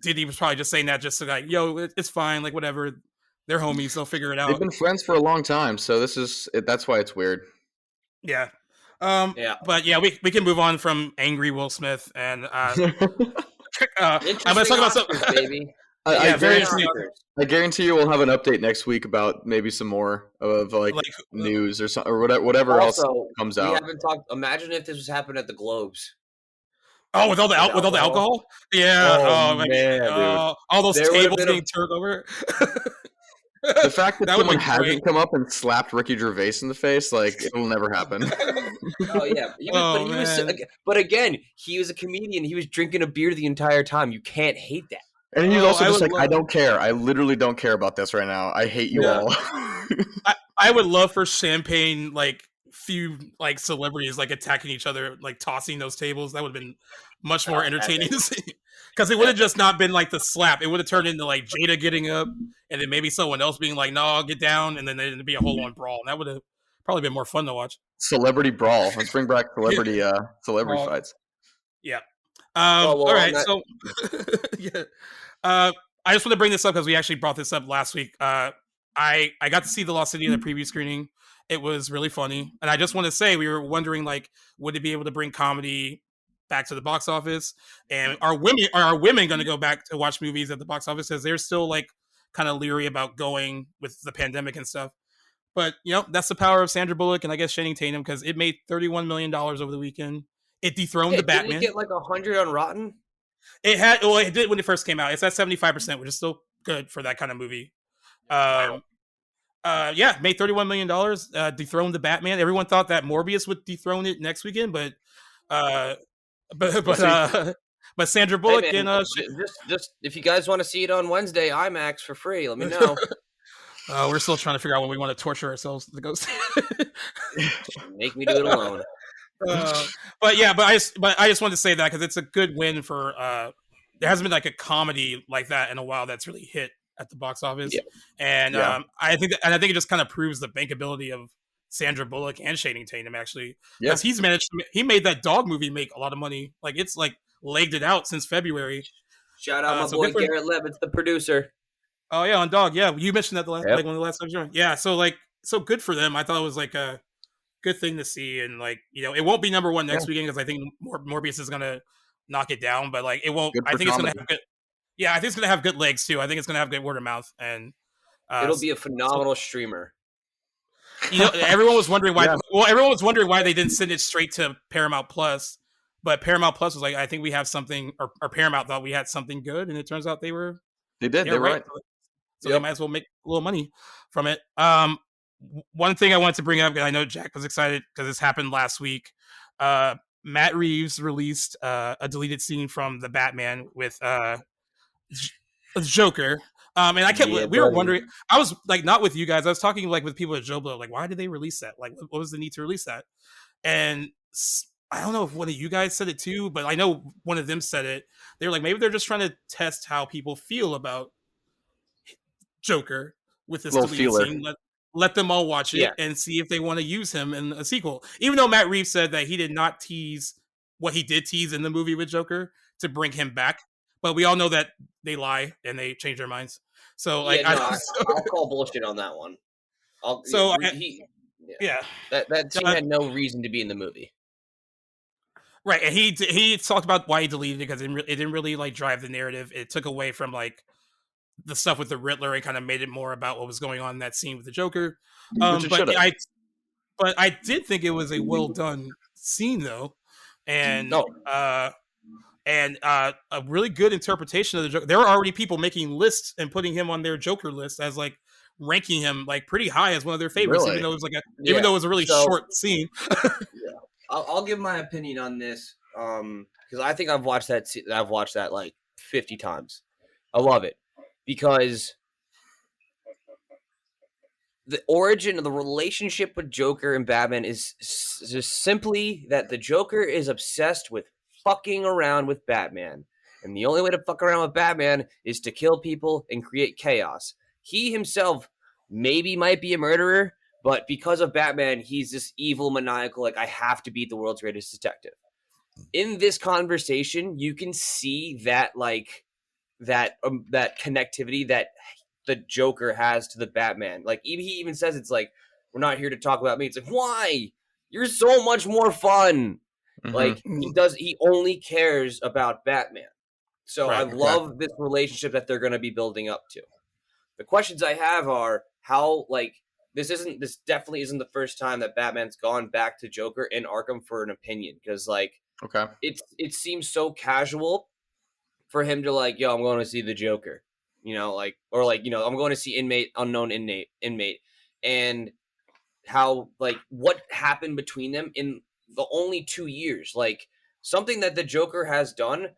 Diddy was probably just saying that just to like, yo, it's fine, like whatever. They're homies, they'll figure it out.
They've been friends for a long time, so that's why it's weird.
Yeah. But yeah, we can move on from angry Will Smith and I'm gonna talk about something, baby.
I guarantee you we'll have an update next week about maybe some more of like news or something or whatever else comes out.
We haven't talked. Imagine if this was happening at the Globes.
Oh, with all the alcohol? Yeah. Oh man, dude. All those tables being turned over.
The fact that someone hasn't come up and slapped Ricky Gervais in the face, like, it'll never happen.
Oh yeah, but again, he was a comedian. He was drinking a beer the entire time. You can't hate that.
And he's also just like, I don't care. I literally don't care about this right now. I hate you all.
I would love for Champagne, like, few like celebrities like attacking each other, like tossing those tables. That would have been much more entertaining to see. Because it would have just not been like the slap. It would have turned into like Jada getting up and then maybe someone else being like, no, get down. And then there'd be a whole on brawl. And that would have probably been more fun to watch.
Celebrity brawl. Let's bring back celebrity fights.
Yeah. All right. So, yeah. I just want to bring this up because we actually brought this up last week. I got to see The Lost City in the preview screening. It was really funny. And I just want to say, we were wondering, like, would it be able to bring comedy back to the box office? And are women going to go back to watch movies at the box office? Because they're still, like, kind of leery about going with the pandemic and stuff. But, that's the power of Sandra Bullock and I guess Channing Tatum, because it made $31 million over the weekend. It dethroned the Batman.
Didn't it get like 100 on Rotten?
It did when it first came out. It's at 75%, which is still good for that kind of movie. Made $31 million, dethroned the Batman. Everyone thought that Morbius would dethrone it next weekend, but Sandra Bullock and
just if you guys want to see it on Wednesday, IMAX for free, let me know.
We're still trying to figure out when we want to torture ourselves to go see it.
Make me do it alone.
But I just wanted to say that because it's a good win for there hasn't been like a comedy like that in a while that's really hit at the box office. And I think it just kind of proves the bankability of Sandra Bullock and Channing Tatum, actually, because he made that dog movie make a lot of money. Like, it's like legged it out since February.
Shout out my boy Garrett Levitt's the producer.
Oh yeah, on Dog. Yeah, you mentioned that one of the last times. Yeah, so good for them. I thought it was like a good thing to see, and like, it won't be number one next weekend because I think Morbius is gonna knock it down, but like it won't. I think it's gonna have good. Yeah, I think it's gonna have good legs too. I think it's gonna have good word of mouth, and
it'll be a phenomenal streamer.
Everyone was wondering why. Well, everyone was wondering why they didn't send it straight to Paramount Plus, but Paramount Plus was like, I think we have something, or Paramount thought we had something good, and it turns out they did. They were right. So they might as well make a little money from it. one thing I wanted to bring up, and I know Jack was excited because this happened last week. Matt Reeves released a deleted scene from the Batman with Joker. And I kept
Yeah,
we were
buddy.
wondering. I was like not with you guys. I was talking like with people at Joe Blow. Like, why did they release that? Like, what was the need to release that? And I don't know if one of you guys said it too, but I know one of them said it. They were like, maybe they're just trying to test how people feel about Joker with this
Little
deleted
feeler.
scene. Let them all watch
Yeah.
it and see if they want to use him in a sequel. Even though Matt Reeves said that he did not tease what he did tease in the movie with Joker to bring him back, but we all know that they lie and they change their minds. So like,
Yeah, no, I'll call bullshit on that one.
so
Yeah,
yeah,
that scene had no reason to be in the movie.
right. And he talked about why he deleted it because it didn't really like drive the narrative. It took away from like the stuff with the Riddler and kind of made it more about what was going on in that scene with the Joker.
Which it should have.
But I did think it was a well done scene though, and
No,
a really good interpretation of the Joker. There were already people making lists and putting him on their Joker list as like ranking him like pretty high as one of their favorites,
Really?
even though it was like
Yeah.
even though it was a really
So-
short scene.
I'll give my opinion on this because I think I've watched that like 50 times. I love it because the origin of the relationship with Joker and Batman is just simply that the Joker is obsessed with fucking around with Batman. And the only way to fuck around with Batman is to kill people and create chaos. He himself maybe might be a murderer, but because of Batman, he's this evil, maniacal, like, I have to beat the world's greatest detective. In this conversation, you can see that, like, that connectivity that the Joker has to the Batman. Like, he even says it's like, we're not here to talk about me. It's like, why? You're so much more fun.
Mhm.
Like, he only cares about Batman. So
Right,
I
okay.
love this relationship that they're going to be building up to. The questions I have are how, like, this definitely isn't the first time that Batman's gone back to Joker in Arkham for an opinion, because like
Okay.
it seems so casual for him to like, yo, I'm going to see the Joker, you know, like, or like, you know, I'm going to see unknown inmate, and how, like, what happened between them in the only 2 years, like something that the Joker has done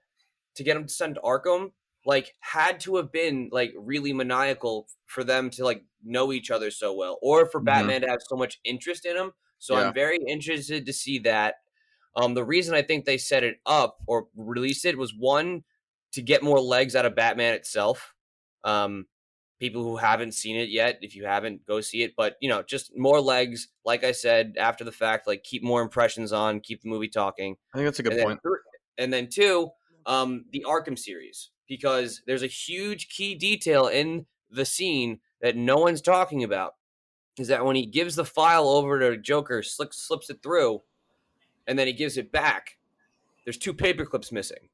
to get him to send Arkham, like, had to have been like really maniacal for them to like know each other so well, or for Batman to have so much interest in him. So
Yeah.
I'm very interested to see that. The reason I think they set it up or released it was, one, to get more legs out of Batman itself. People who haven't seen it yet, if you haven't, go see it. But, you know, just more legs, like I said, after the fact, like, keep more impressions on, keep the movie talking.
I think that's a good
And then
point.
And then two, the Arkham series, because there's a huge key detail in the scene that no one's talking about, is that when he gives the file over to Joker, slips it through, and then he gives it back, there's 2 paper clips missing.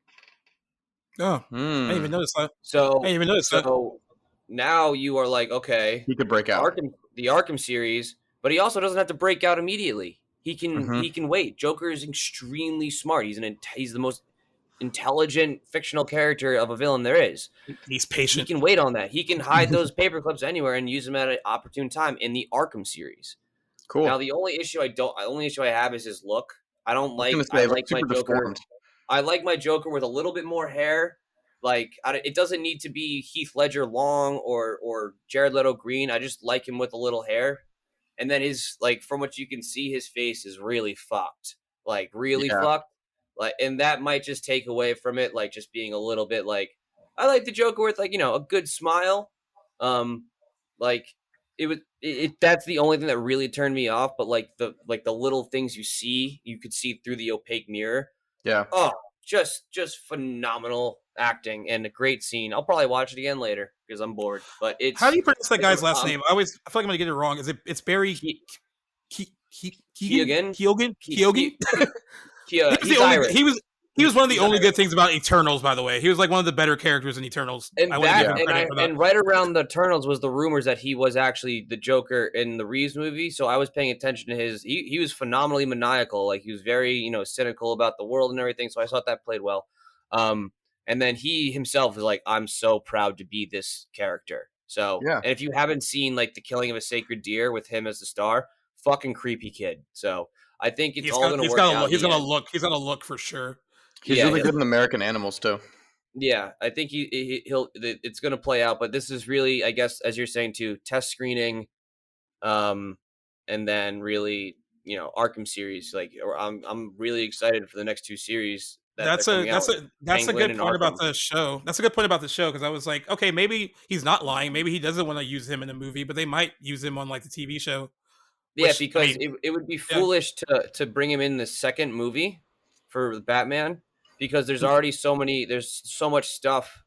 Oh, I didn't even notice that.
So,
I didn't even notice that.
so now you are like, okay,
He could break out.
the Arkham series, but he also doesn't have to break out immediately. He can wait. Joker is extremely smart. He's the most intelligent fictional character of a villain there is.
He's patient.
He can wait on that. He can hide those paper clips anywhere and use them at an opportune time in the Arkham series.
Cool.
Now, the only issue I have is his look. I like my
super
Joker.
deformed.
I like my Joker with a little bit more hair. Like, it doesn't need to be Heath Ledger long or Jared Leto green. I just like him with a little hair. And then his, like, from what you can see, his face is really fucked. Like, really fucked. Like, and that might just take away from it, like, just being a little bit like, I like the Joker with, like, you know, a good smile. Like, that's the only thing that really turned me off. But like the little things you could see through the opaque mirror.
Yeah.
Oh, just phenomenal acting and a great scene. I'll probably watch it again later because I'm bored. But it's,
how do you pronounce that guy's last name? I feel like I'm gonna get it wrong. It's Barry
Keoghan?
Keoghan?
He's Irish.
He was one of the only good things about Eternals, by the way. He was like one of the better characters in Eternals.
And
I want to give him credit for that.
And right around the Eternals was the rumors that he was actually the Joker in the Reeves movie. So I was paying attention to his. He was phenomenally maniacal. Like, he was very, you know, cynical about the world and everything. So I thought that played well. And then he himself was like, I'm so proud to be this character. So,
Yeah.
and if you haven't seen like The Killing of a Sacred Deer with him as the star, fucking creepy kid. So I think it's all going to work out.
He's gonna look for sure.
He's
Yeah,
really good in American Animals too.
yeah. I think he'll. It's going to play out. But this is really, I guess, as you're saying too, test screening, and then really, Arkham series. Like, I'm really excited for the next two series that they're coming out with.
That's a
Penguin
good
and
point about
Arkham.
the show. That's a good point about the show because I was like, okay, maybe he's not lying. Maybe he doesn't want to use him in the movie, but they might use him on like the TV show.
Yeah,
Which I
because
mean,
it would be
yeah,
foolish to bring him in the second movie for Batman because there's so much stuff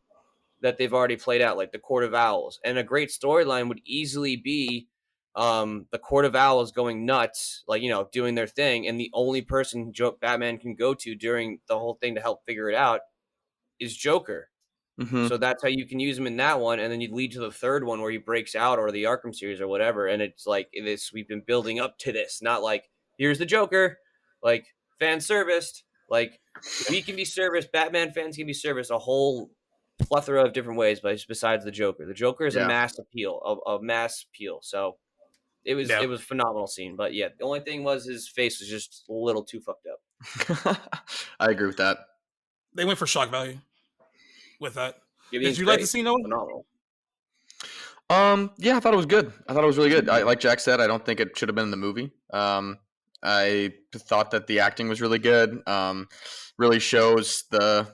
that they've already played out, like the Court of Owls. And a great storyline would easily be the Court of Owls going nuts, like, doing their thing, and the only person Batman can go to during the whole thing to help figure it out is Joker.
Mm-hmm.
So that's how you can use him in that one, and then you lead to the third one where he breaks out, or the Arkham series, or whatever. And it's like this: we've been building up to this, not like here's the Joker, like fan serviced. Like we can be serviced, Batman fans can be serviced a whole plethora of different ways, but besides the Joker, the Joker is a mass appeal, a mass appeal. So it was a phenomenal scene. But yeah, the only thing was his face was just a little too fucked up.
I agree with that.
They went for shock value with that.
Did
you like the scene, Noah?
Phenomenal.
Yeah, I thought it was good. I thought it was really good. Like Jack said, I don't think it should have been in the movie. I thought that the acting was really good. Really shows the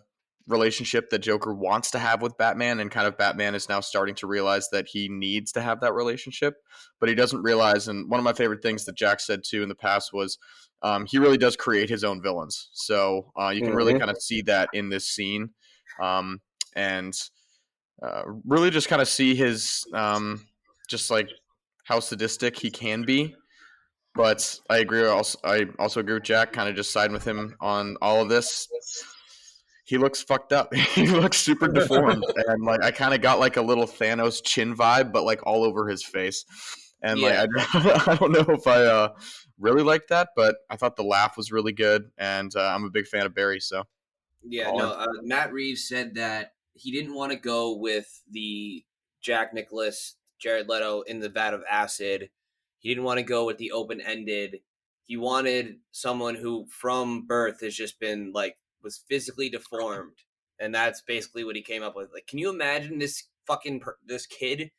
relationship that Joker wants to have with Batman, and kind of Batman is now starting to realize that he needs to have that relationship, but he doesn't realize. And one of my favorite things that Jack said too in the past was he really does create his own villains. So you can really kind of see that in this scene. And really just kind of see his just like how sadistic he can be. But I also agree with Jack, kind of just siding with him on all of this. He looks fucked up. He looks super deformed, and like I kind of got like a little Thanos chin vibe, but like all over his face. And like I don't know if I really liked that, but I thought the laugh was really good, and I'm a big fan of Barry. So
Matt Reeves said that he didn't want to go with the Jack Nicklaus, Jared Leto in the vat of acid. He didn't want to go with the open-ended. He wanted someone who from birth has just been like was physically deformed, and that's basically what he came up with. Like, can you imagine this this kid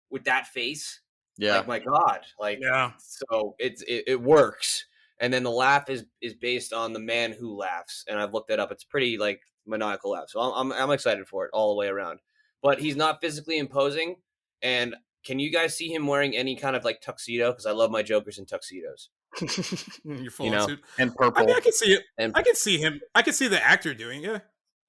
with that face?
Yeah.
Like, my God. Like,
yeah.
So it works. And then the laugh is based on the man who laughs, and I've looked that up. It's pretty like maniacal laugh. So I'm excited for it all the way around. But he's not physically imposing. And can you guys see him wearing any kind of like tuxedo? Because I love my Jokers in tuxedos.
You're full on suit.
And purple.
I mean, I can see it. And I can see him. I can see the actor doing it. Yeah.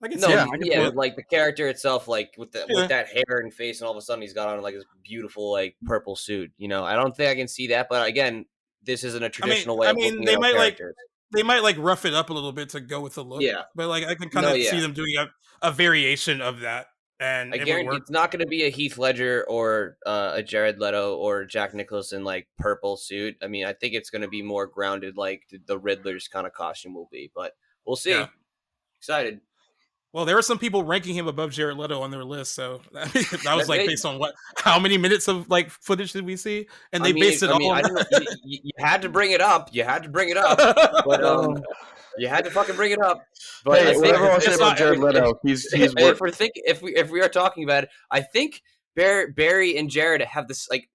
I can see
it. Like the character itself, like with that hair and face, and all of a sudden he's got on like this beautiful like purple suit. I don't think I can see that, but again, this isn't a traditional way.
They might characters. They might like rough it up a little bit to go with the look.
Yeah,
but like I can kind of see them doing a variation of that. And
I guarantee it's not going to be a Heath Ledger or a Jared Leto or Jack Nicklaus in like purple suit. I mean, I think it's going to be more grounded, like the Riddler's kind of costume will be. But we'll see. Yeah. Excited.
Well, there were some people ranking him above Jared Leto on their list, so that was like based on how many minutes of like footage did we see, and they based it all.
I don't know, you had to bring it up. You had to bring it up, but you had to fucking bring it up. But
hey, whatever I say about Jared Leto, he's
if we are talking about it, I think Barry and Jared have this like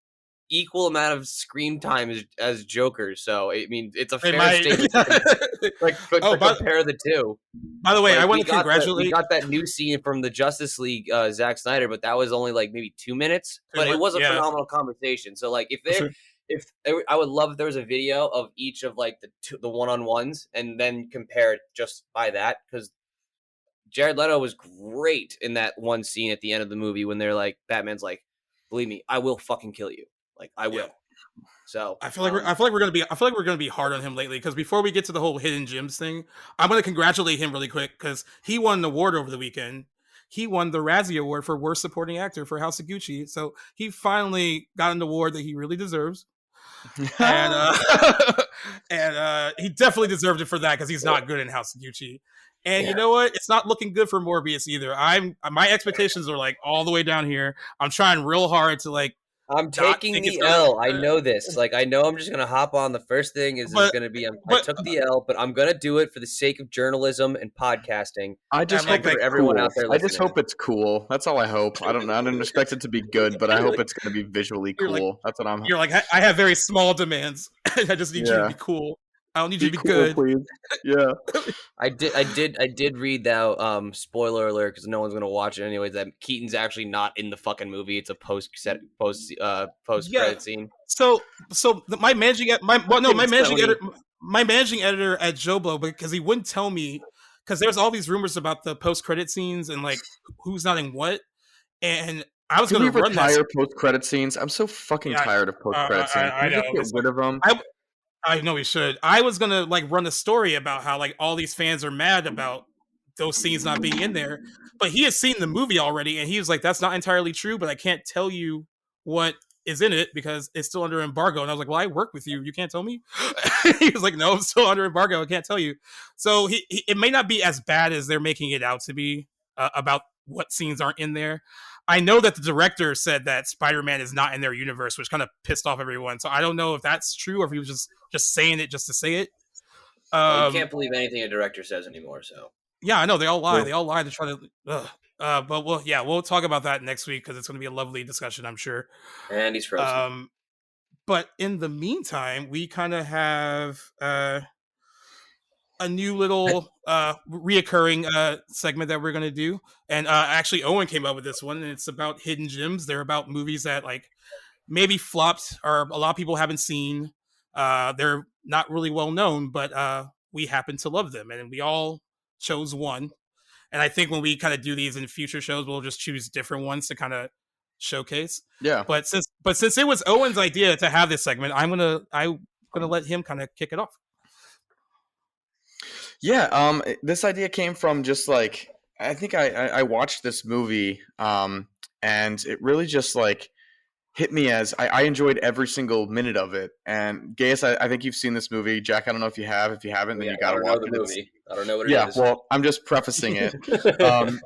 equal amount of screen time as Joker. So I mean, it's a fair statement. Compare the two.
By the way, I want to congratulate.
We got that new scene from the Justice League, Zack Snyder, but that was only like maybe 2 minutes. But it was a phenomenal conversation. So like, I would love if there was a video of each of like the one-on-ones, and then compare it just by that, because Jared Leto was great in that one scene at the end of the movie when they're like, Batman's like, "Believe me, I will fucking kill you. Like I will." So
I feel like we're gonna be hard on him lately, because before we get to the whole hidden gems thing, I'm gonna congratulate him really quick because he won an award over the weekend. He won the Razzie Award for Worst Supporting Actor for House of Gucci. So he finally got an award that he really deserves. And he definitely deserved it for that, because he's not good in House of Gucci. And you know what? It's not looking good for Morbius either. My expectations are like all the way down here. I'm trying real hard to like
I'm
not
taking
think it's
the
gonna.
L. I know this. Like, I know I'm just gonna hop on. The first thing is
But
gonna be I
but
took the L, but I'm gonna do it for the sake of journalism and podcasting,
I
I'm
just
and
hope
like
for
it's
everyone
cool.
out there
I just
listening.
hope it's cool. That's all I hope. I don't expect it to be good, but I hope it's going to be visually
you're like
cool. That's what I'm.
you're like I have very small demands. I just need you to
Yeah,
be cool. I don't need you
be
to be
cool,
good.
please. Yeah.
I did read that. Spoiler alert, because no one's gonna watch it anyways. That Keaton's actually not in the fucking movie. It's a post
Yeah.
credit scene.
My managing my well no
Sony.
my managing editor at Jobo, because he wouldn't tell me, because there's all these rumors about the post credit scenes and like who's not in what, and I was
Can we
gonna run that.
retire post-credit scenes? I'm so fucking
Yeah,
tired of post-credit scenes. Can
I
we
know.
just get
It's
rid
like
of them?
I know we should. I was gonna like run a story about how like all these fans are mad about those scenes not being in there, but he has seen the movie already, and he was like, "That's not entirely true, but I can't tell you what is in it because it's still under embargo." And I was like, "Well, I work with you. You can't tell me." He was like, "No, I'm still under embargo. I can't tell you." So it may not be as bad as they're making it out to be about what scenes aren't in there. I know that the director said that Spider-Man is not in their universe, which kind of pissed off everyone. So I don't know if that's true or if he was just saying it just to say it.
Well, you
Um,
can't believe anything a director says anymore. So
yeah, I know they all lie.
True.
They all lie to try to. But we'll talk about that next week because it's going to be a lovely discussion, I'm sure.
and he's frozen.
But in the meantime, we kind of have a new little reoccurring segment that we're going to do. And actually, Owen came up with this one, and it's about hidden gems. They're about movies that like maybe flopped or a lot of people haven't seen. They're not really well known, but we happen to love them, and we all chose one. And I think when we kind of do these in future shows, we'll just choose different ones to kind of showcase.
Yeah.
But since it was Owen's idea to have this segment, I'm gonna let him kind of kick it off.
Yeah. This idea came from just like I think I watched this movie, and it really just like hit me as I enjoyed every single minute of it. And Gaius, I think you've seen this movie. Jack, I don't know if you have. If you haven't, then
Yeah,
you
I
got to
don't know
watch
the
it.
movie. I don't know what it
Yeah,
is.
well, I'm just prefacing it.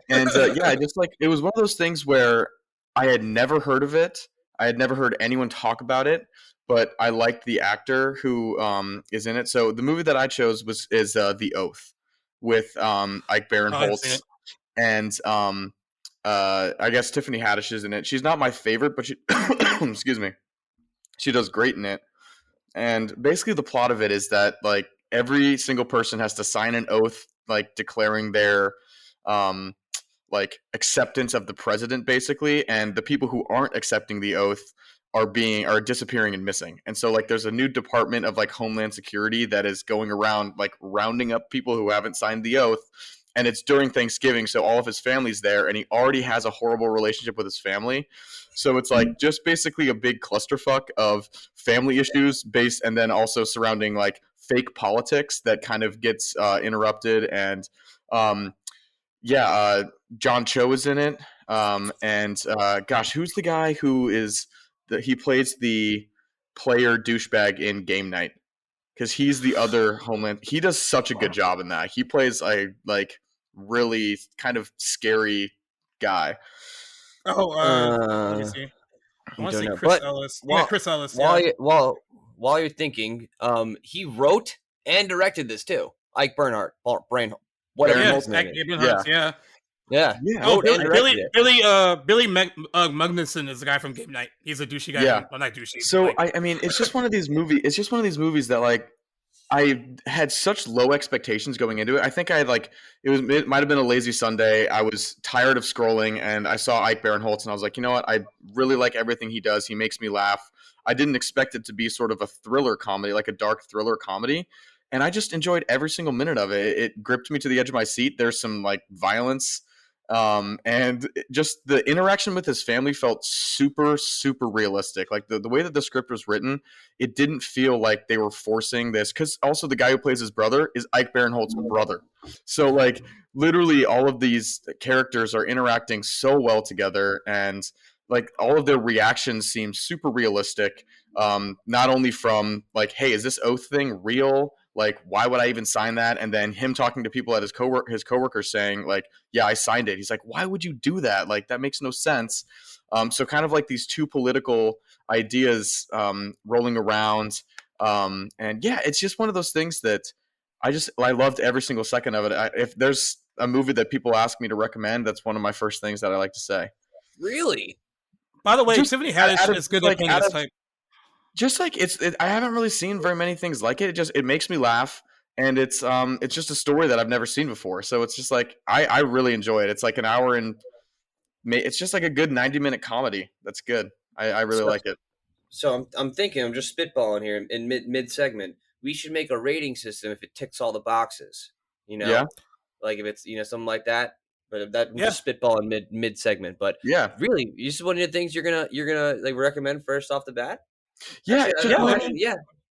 And yeah, I just like it was one of those things where I had never heard of it. I had never heard anyone talk about it, but I liked the actor who is in it. So the movie that I chose is The Oath with Ike
Oh, I haven't seen
Barinholtz
it.
and I guess Tiffany Haddish is in it. She's not my favorite, but she excuse me, she does great in it. And basically, the plot of it is that like every single person has to sign an oath, like declaring their um, like acceptance of the president, basically. And the people who aren't accepting the oath are disappearing and missing. And so like there's a new department of like Homeland Security that is going around like rounding up people who haven't signed the oath. And it's during Thanksgiving, so all of his family's there, and he already has a horrible relationship with his family. So it's like just basically a big clusterfuck of family issues based, and then also surrounding like fake politics that kind of gets interrupted. And um, yeah, John Cho is in it, and gosh, who's the guy who is he plays the player douchebag in Game Night? Because he's the other Homeland. He does such a good job in that. He plays a like really kind of scary guy.
Let me see. I
I
want to
don't
say
know.
Chris
But
Ellis. Yeah,
while
Chris Ellis.
while
Yeah.
you, while while you're thinking, he wrote and directed this too. Ike Bernhardt, Brain, whatever
Baron
his
Yes,
name is.
Gabriel
Yeah,
Hunts. Yeah.
Yeah,
yeah,
Oh,
wrote and directed it.
Billy Magnuson is the guy from Game Night. He's a douchey guy.
yeah.
Well, not douchey.
So
Like,
I mean, it's just one of these movies. It's just one of these movies that like I had such low expectations going into it. I think I had like it might have been a lazy Sunday. I was tired of scrolling and I saw Ike Barinholtz and I was like, you know what? I really like everything he does. He makes me laugh. I didn't expect it to be sort of a thriller comedy, like a dark thriller comedy. And I just enjoyed every single minute of it. It gripped me to the edge of my seat. There's some like violence. And just the interaction with his family felt super, super realistic. Like the way that the script was written, it didn't feel like they were forcing this. Because also the guy who plays his brother is Ike Barinholtz's brother. So like literally all of these characters are interacting so well together, and like all of their reactions seem super realistic. Not only from like, hey, is this oath thing real? Like, why would I even sign that? And then him talking to people at his coworkers saying, like, yeah, I signed it. He's like, why would you do that? Like, that makes no sense. So kind of like these two political ideas rolling around. And yeah, it's just one of those things that I loved every single second of it. If there's a movie that people ask me to recommend, that's one of my first things that I like to say.
Really?
By the way,
Just
Tiffany Haddish is good at playing this type.
Just like I haven't really seen very many things like it. It makes me laugh, and it's just a story that I've never seen before. So it's just like I really enjoy it. It's like an hour and it's just like a good 90-minute comedy. That's good. I really like it.
So I'm thinking, I'm just spitballing here in mid segment. We should make a rating system if it ticks all the boxes. You know,
Yeah.
like if it's something like that. But if that I'm
Yeah.
just spitballing mid segment. But
Yeah.
really, this is one of the things you're gonna like recommend first off the bat.
Yeah.
Actually,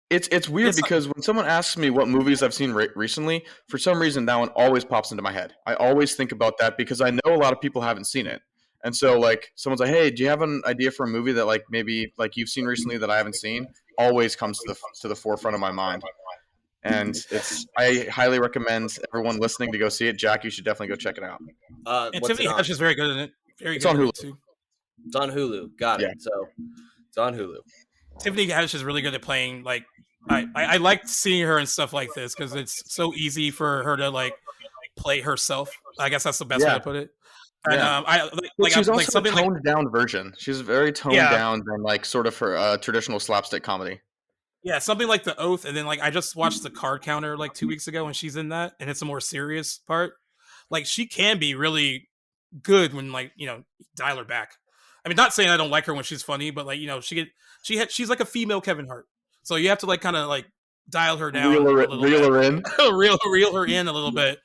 It's weird because when someone asks me what movies I've seen recently, for some reason that one always pops into my head. I always think about that because I know a lot of people haven't seen it. And so like someone's like, "Hey, do you have an idea for a movie that like maybe like you've seen recently that I haven't seen?" Always comes to the forefront of my mind. And I highly recommend everyone listening to go see it. Jack, you should definitely go check it out.
And
what's
Tiffany
it on?
Haddish is very good in it. Very
It's
good
on
in
Hulu.
it too.
It's on Hulu. Got it.
Yeah.
So it's on Hulu.
Tiffany Haddish is really good at playing. Like I liked seeing her and stuff like this because it's so easy for her to like play herself. I guess that's the best way to put it. And
Yeah.
I
But she's also
something
a toned down version. She's very toned down than like sort of her traditional slapstick comedy.
Yeah, something like The Oath, and then like I just watched The Card Counter like 2 weeks ago, and she's in that, and it's a more serious part. Like she can be really good when like dial her back. I mean, not saying I don't like her when she's funny, but like she's like a female Kevin Hart, so you have to like kind of like dial her down,
reel her in,
reel her in a little bit.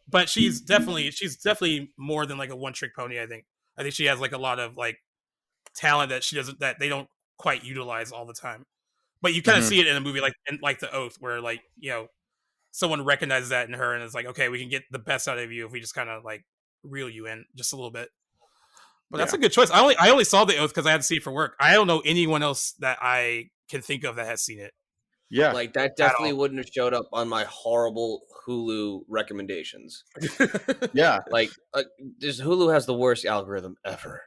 But she's definitely more than like a one trick pony. I think she has like a lot of like talent that they don't quite utilize all the time. But you kind of see it in a movie like The Oath, where like someone recognizes that in her and is like, okay, we can get the best out of you if we just kind of like reel you in just a little bit. But that's a good choice. I only saw The Oath because I had to see it for work. I don't know anyone else that I can think of that has seen it.
Yeah,
like that definitely wouldn't have showed up on my horrible Hulu recommendations.
Yeah,
like this Hulu has the worst algorithm ever.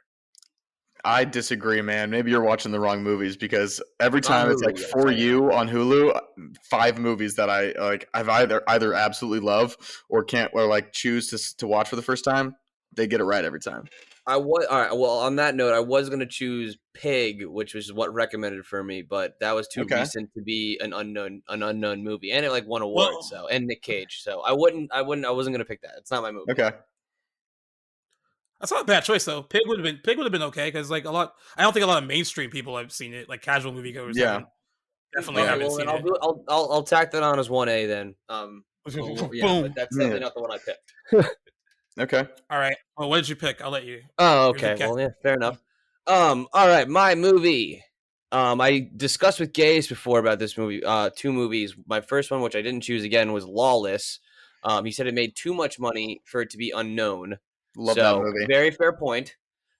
I disagree, man. Maybe you're watching the wrong movies because every time it's like For You on Hulu, 5 movies that I like I've either absolutely love or can't or like choose to watch for the first time. They get it right every time.
All right. Well, on that note, I was going to choose Pig, which was what recommended for me, but that was too recent to be an unknown movie, and it like won awards. And Nick Cage. So I wasn't going to pick that. It's not my movie.
Okay.
That's not a bad choice though. Pig would have been okay because like I don't think a lot of mainstream people have seen it. Like casual moviegoers, definitely haven't seen it.
I'll tack that on as 1A then.
Boom.
But that's definitely not the one I picked.
Okay.
All right. Well, what did you pick? I'll let you.
Oh, okay. Well, yeah, fair enough. All right, my movie. I discussed with Gaze before about this movie. 2 movies. My first one, which I didn't choose again, was Lawless. He said it made too much money for it to be unknown.
Love that movie.
Very fair point.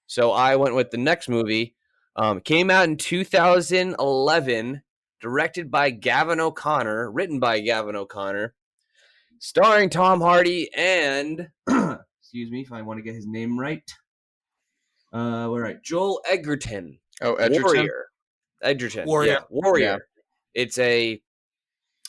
So I went with the next movie. Came out in 2011, directed by Gavin O'Connor, written by Gavin O'Connor, starring Tom Hardy and excuse me if I want to get his name right. All right, Joel Edgerton.
Oh, Edgerton.
Warrior. Yeah, Warrior. Yeah. It's a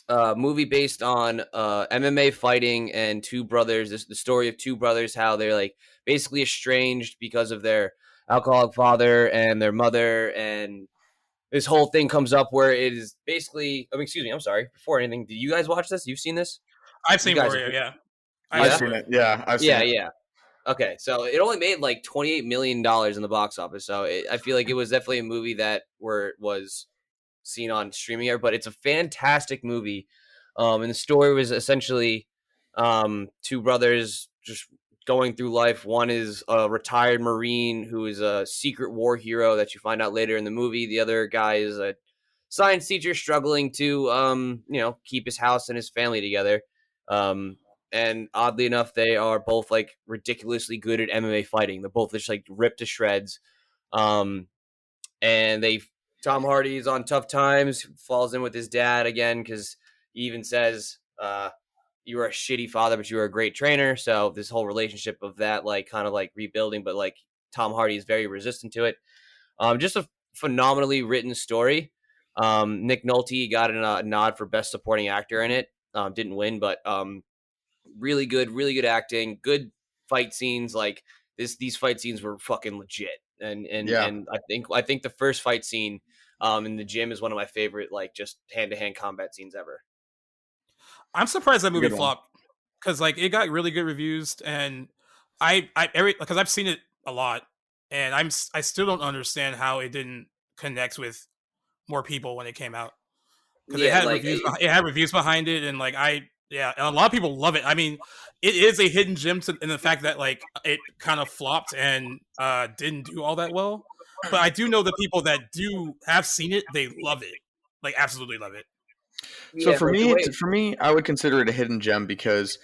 movie based on MMA fighting and 2 brothers. The story of 2 brothers, how they're like basically estranged because of their alcoholic father and their mother, and this whole thing comes up where it is basically. Excuse me. I'm sorry. Before anything, did you guys watch this? You've seen this?
I've seen Warrior. Yeah,
I've seen it. Yeah, I've seen it.
Yeah. Okay, so it only made like $28 million in the box office. So I feel like it was definitely a movie that was seen on streaming here, but it's a fantastic movie. And the story was essentially 2 brothers just going through life. One is a retired Marine who is a secret war hero that you find out later in the movie. The other guy is a science teacher struggling to keep his house and his family together. And oddly enough, they are both like ridiculously good at MMA fighting. They're both just like ripped to shreds. And Tom Hardy is on tough times, falls in with his dad again because he even says, you were a shitty father, but you were a great trainer. So this whole relationship of that, like kind of like rebuilding, but like Tom Hardy is very resistant to it. Just a phenomenally written story. Nick Nolte got a nod for best supporting actor in it. Didn't win, but really good acting, good fight scenes. Like these fight scenes were fucking legit. And I think the first fight scene in the gym is one of my favorite, like just hand to hand combat scenes ever.
I'm surprised that movie
Good one.
flopped because like it got really good reviews, and because I've seen it a lot, and I still don't understand how it didn't connect with more people when it came out because
Yeah, like
it had reviews behind it, and like and a lot of people love it. I mean, it is a hidden gem in the fact that like it kind of flopped and didn't do all that well. But I do know the people that do have seen it, they love it, like absolutely love it.
So
yeah,
for
like the
me,
way
I would consider it a hidden gem because,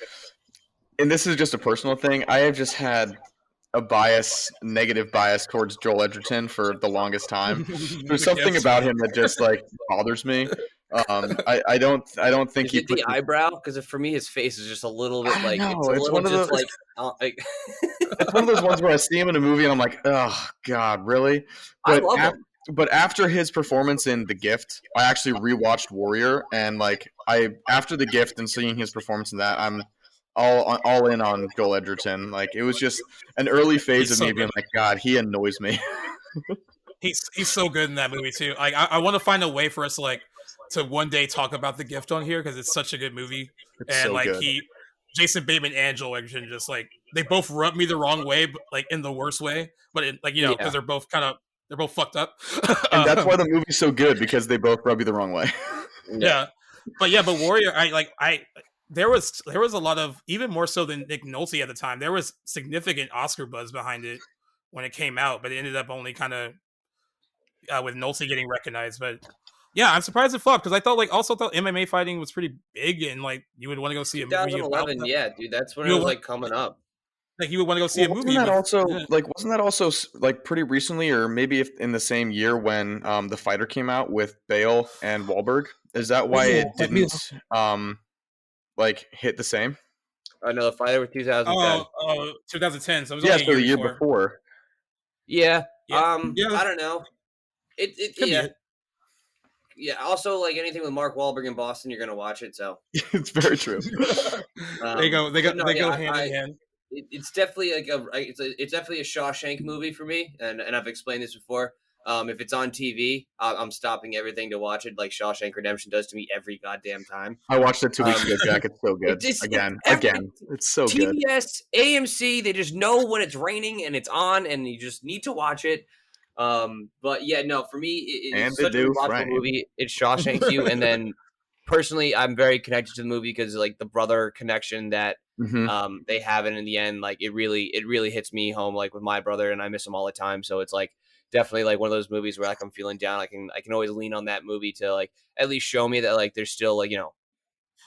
and this is just a personal thing, I have just had a negative bias towards Joel Edgerton for the longest time. There's something
Yes.
about him that just like bothers me. I don't think
is
he
it
puts.
the eyebrow? Because for me, his face is just a little
I
bit
don't
like it's
know.
a little just like
It's one of those ones where I see him in a movie and I'm like, oh God, really?
I
But
love him.
but after his performance in The Gift, I actually rewatched Warrior, and like after The Gift and seeing his performance in that, I'm all in on Joel Edgerton. Like it was just an early phase
He's
of
so
me
good.
being like, God, he annoys me.
He's so good in that movie too. Like I want to find a way for us to one day talk about The Gift on here because it's such a good movie,
It's
and
so
like
good.
Jason Bateman and Joel Edgerton just like they both rub me the wrong way, but like in the worst way. But like because
Yeah,
they're both fucked up.
And that's why
um,
the movie's so good, because they both rub you the wrong way.
yeah.
yeah, but Warrior, I there was a lot of, even more so than Nick Nolte at the time. There was significant Oscar buzz behind it when it came out, but it ended up only kind of with Nolte getting recognized. But yeah, I'm surprised it flopped because I thought also thought MMA fighting was pretty big, and like you would want to go see a movie about
2011,
that.
yeah, dude, that's when
You
it
would
was
want,
like coming up.
like you would want to go see
Well,
a movie with. Yeah.
wasn't that also like pretty recently, or maybe if in the same year when The Fighter came out with Bale and Wahlberg? Is that
Oh
why
yeah,
it didn't like hit the same?
Another fighter with 2010.
2010. So it was
Yeah,
only a
so
year
the year
before.
before.
Yeah.
Yeah, yeah,
I don't know.
could be
Yeah.
it.
Yeah. Also, like anything with Mark Wahlberg in Boston, you're gonna watch it. So,
It's very true.
but no,
they
yeah,
go hand in hand.
it's definitely like it's definitely a Shawshank movie for me, and I've explained this before. If it's on TV, I'm stopping everything to watch it, like Shawshank Redemption does to me every goddamn time.
I watched it 2 weeks
Um,
ago, Jack. It's so
it
good.
just it's
Again. It's so good.
TBS, AMC, they just know when it's raining and it's on, and you just need to watch it. But yeah, no, for me,
And
it's
they
such a
do
rewatchable
frame.
movie. It Shawshanks you, and then personally, I'm very connected to the movie because like the brother connection that
Hmm.
they have, and in the end, like it really hits me home, like with my brother, and I miss him all the time. So it's like definitely like one of those movies where like I'm feeling down, I can always lean on that movie to like at least show me that like there's still like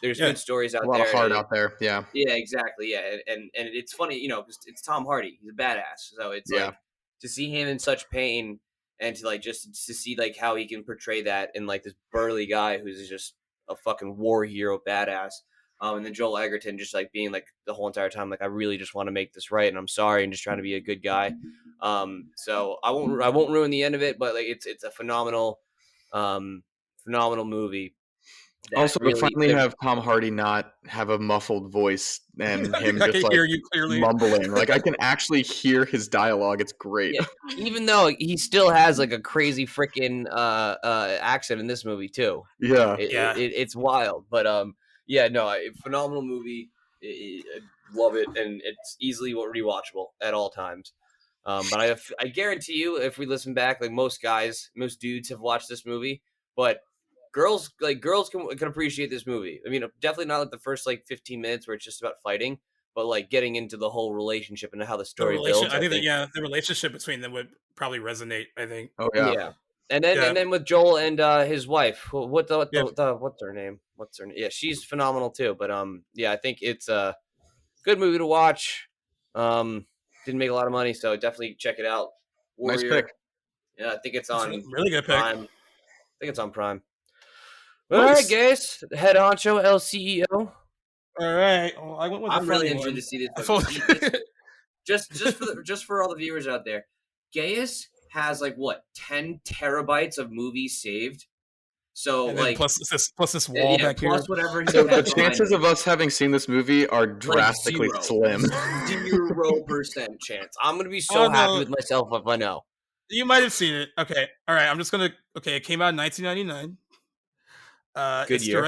there's
Yeah,
good stories
A
out
lot of
there,
heart out there. Yeah.
yeah, exactly. Yeah, and it's funny, because it's Tom Hardy. He's a badass. So it's
Yeah.
like to see him in such pain and to like just to see like how he can portray that in like this burly guy who's just a fucking war hero badass. And then Joel Egerton just like being like the whole entire time like I really just want to make this right and I'm sorry and just trying to be a good guy. So I won't ruin the end of it, but like it's a phenomenal movie that
Also, to
really
finally have Tom Hardy not have a muffled voice and him
I
just
can
like
hear you clearly.
mumbling. Like I can actually hear his dialogue. It's great.
yeah, even though he still has like a crazy freaking accent in this movie too.
Yeah.
Yeah,
It's wild, but yeah, no, phenomenal movie. I love it, and it's easily rewatchable at all times. But I guarantee you, if we listen back, like most dudes have watched this movie, but girls can appreciate this movie. I mean, definitely not like the first like 15 minutes where it's just about fighting, but like getting into the whole relationship and how the story builds.
I
I
think that
think,
the relationship between them would probably resonate. I think.
Oh yeah.
yeah.
Yeah,
And then with Joel and his wife,
yeah.
what's her name? What's her name? Yeah, she's phenomenal too. But yeah, I think it's a good movie to watch. Didn't make a lot of money, so definitely check it out.
Nice pick.
Warrior. Yeah, I think it's
That's a
on
really good pick.
Prime. I think it's on Prime. All right,
Nice.
guys. Head honcho, LCEO.
All right. Well, I went with a
I'm really
funny
interested
one.
to see this
I
one.
thought-
Just for all the viewers out there, Gaius has like what 10 terabytes of movies saved. So
and then
like
plus this wall
yeah,
back here.
plus whatever he
So the
has behind
chances
him.
of us having seen this movie are
Like
drastically slim.
0% chance. I'm gonna be so
Oh
happy
no,
with myself if I know.
you might have seen it. Okay, all right. I'm just gonna. Okay, it came out in 1999.
Good year.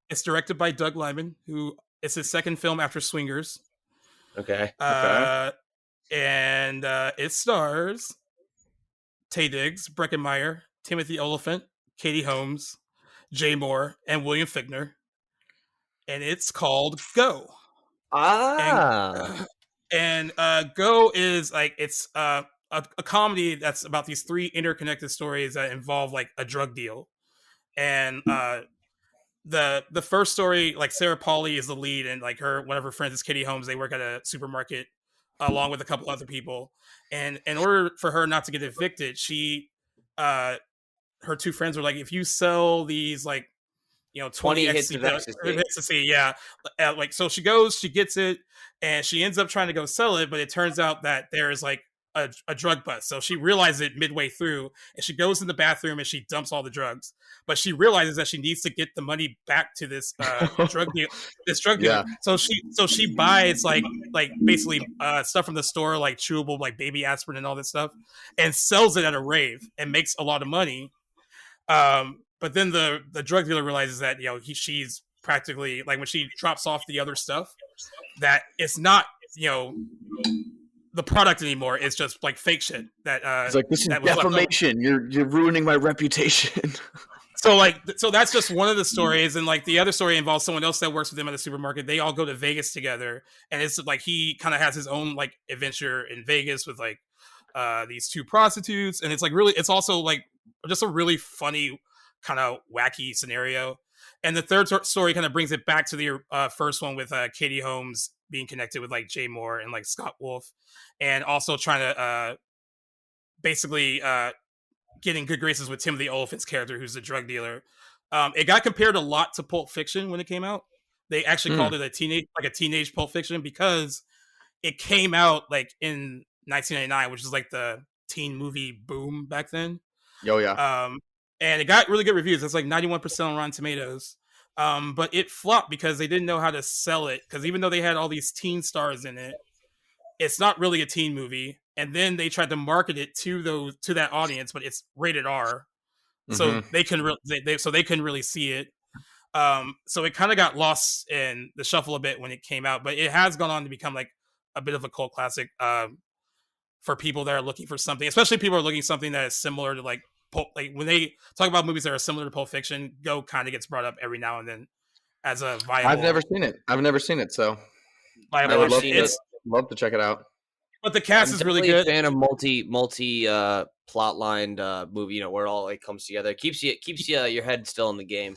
It's directed by Doug Liman, who it's his second film after Swingers.
Okay.
Uh, and it stars Taye Diggs, Breckenmeyer, Timothy Oliphant, Katie Holmes, Jay Moore, and William Fichtner. And it's called Go. And
Ah.
and Go is like it's a comedy that's about these three interconnected stories that involve like a drug deal. And the first story, like Sarah Pauly is the lead, and like her one of her friends is Katie Holmes. They work at a supermarket along with a couple other people. And in order for her not to get evicted, she her two friends were like, if you sell these like 20
hits of ecstasy.
ecstasy, yeah, like so she goes, she gets it, and she ends up trying to go sell it, but it turns out that there's like a drug bust. So she realizes it midway through, and she goes in the bathroom and she dumps all the drugs. But she realizes that she needs to get the money back to this drug deal, dealer. So she buys like basically stuff from the store, like chewable, like baby aspirin and all this stuff, and sells it at a rave and makes a lot of money. But then the drug dealer realizes that she's practically like when she drops off the other stuff, that it's not the product anymore. It's just like fake shit that
it's like, this is defamation. You're ruining my reputation.
So that's just one of the stories, and like the other story involves someone else that works with them at the supermarket. They all go to Vegas together, and it's like he kind of has his own like adventure in Vegas with like these two prostitutes, and it's like really, it's also like just a really funny kind of wacky scenario. And the third story kind of brings it back to the first one with Katie Holmes being connected with like Jay Moore and like Scott Wolf, and also trying to basically getting good graces with Timothy Oliphant's character, who's the drug dealer. It got compared a lot to Pulp Fiction when it came out. They actually called it a teenage Pulp Fiction because it came out like in 1999, which is like the teen movie boom back then.
Oh yeah.
And it got really good reviews. It's like 91% on Rotten Tomatoes. But it flopped because they didn't know how to sell it. Because even though they had all these teen stars in it, it's not really a teen movie. And then they tried to market it to that audience, but it's rated R, so they couldn't really see it. So it kind of got lost in the shuffle a bit when it came out, but it has gone on to become like a bit of a cult classic for people that are looking for something, especially people are looking for something that is similar to like when they talk about movies that are similar to Pulp Fiction. Go kind of gets brought up every now and then as a viable.
I've never seen it, so I would love to check it out.
But the cast is really good.
I'm a fan of multi plot lined movie, where it all like comes together. Keeps you your head still in the game.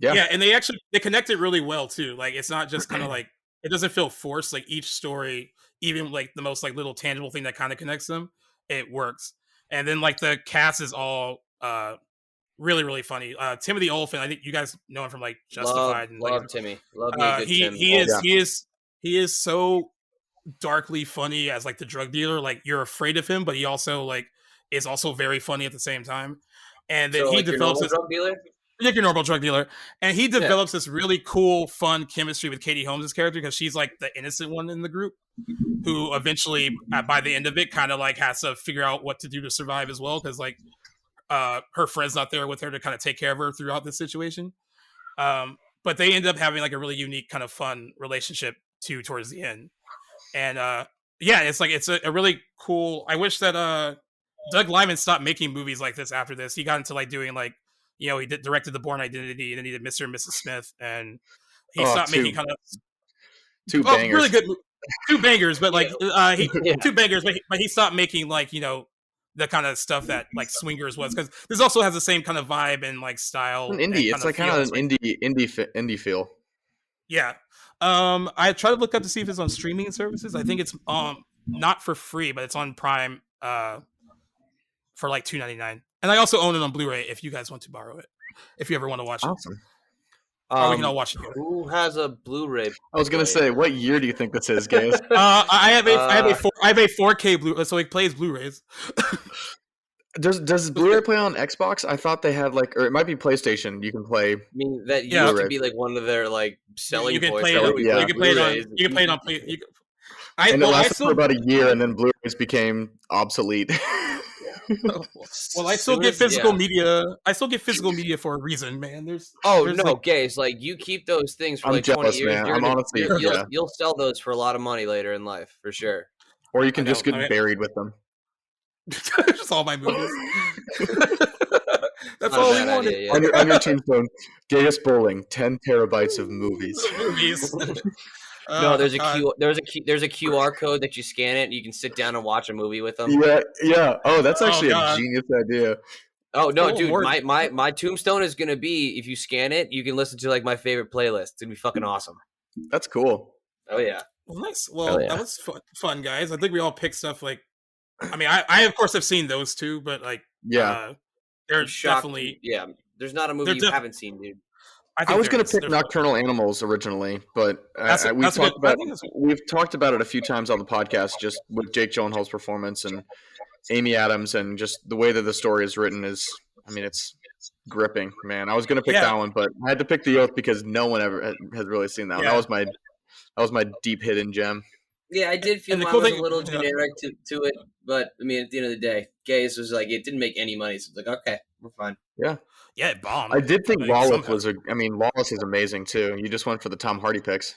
Yeah, and they connect it really well too. Like it's not just kind of like, it doesn't feel forced. Like each story, even like the most like little tangible thing that kind of connects them, it works. And then like the cast is all really, really funny. Timothy Oliphant, I think you guys know him from like Justified.
Love Timmy. Love me a good Tim.
He is so darkly funny as like the drug dealer. Like you're afraid of him, but he also like is also very funny at the same time. And then he develops this drug dealer. Like your normal drug dealer, and he develops this really cool, fun chemistry with Katie Holmes' character because she's like the innocent one in the group, who eventually, by the end of it, kind of like has to figure out what to do to survive as well, because like her friend's not there with her to kind of take care of her throughout this situation. But they end up having like a really unique kind of fun relationship too towards the end, and it's like it's a really cool. I wish that Doug Liman stopped making movies like this after this. He got into like doing like. He directed The Bourne Identity, and then he did Mr. and Mrs. Smith, and he stopped making kind of
two bangers,
really good, two bangers, but like two bangers, but he stopped making like the kind of stuff that like Swingers was, because this also has the same kind of vibe and like style.
An indie, it's like kind of an indie feel.
Yeah, I tried to look up to see if it's on streaming services. I think it's not for free, but it's on Prime for like $2.99. And I also own it on Blu-ray if you guys want to borrow it, if you ever want to watch it.
Awesome.
Or we can all watch it together.
Who has a Blu-ray?
I was gonna say, what year do you think this is, guys?
I have a 4K Blu, so it plays Blu-rays.
Does Blu-ray play on Xbox? I thought they had like, or it might be PlayStation. You can play.
I mean, that used
Blu-ray.
to be like one of their like selling
You can
points.
play it.
Yeah.
You can play it on. You can play it on.
And it lasted for about a year, and then Blu-rays became obsolete.
Well, I still get physical media. I still get physical media for a reason, man. There's
no, gays. Like you keep those things for
I'm
like
jealous,
20 years.
man. I'm honestly,
you'll sell those for a lot of money later in life, for sure.
Or you can just get buried with them.
Just all my movies. That's
Not
all
a
we
bad
wanted.
idea, yeah.
On your tombstone, Gayest Bowling, 10 terabytes of movies.
No, there's a QR code that you scan it, and you can sit down and watch a movie with them.
Yeah. Oh, that's actually a genius idea.
Oh no, dude! My tombstone is gonna be, if you scan it, you can listen to like my favorite playlist. It's gonna be fucking awesome.
That's cool.
Oh yeah.
Well, nice. Well, that was fun, guys. I think we all picked stuff like. I mean, I of course have seen those too, but like, they're definitely
There's not a movie you haven't seen, dude.
I was going to pick Nocturnal Animals originally, but we've talked about it a few times on the podcast, just with Jake Gyllenhaal's performance and Amy Adams, and just the way that the story is written is, I mean, it's gripping, man. I was going to pick that one, but I had to pick The Oath because no one ever has really seen that one. That was my deep hidden gem.
Yeah, I did feel mine was a little generic to it, but I mean, at the end of the day, Gaze was like, it didn't make any money, so it's like, okay, we're fine.
Yeah, it bombed.
I did think Lawless Lawless is amazing too. You just went for the Tom Hardy picks.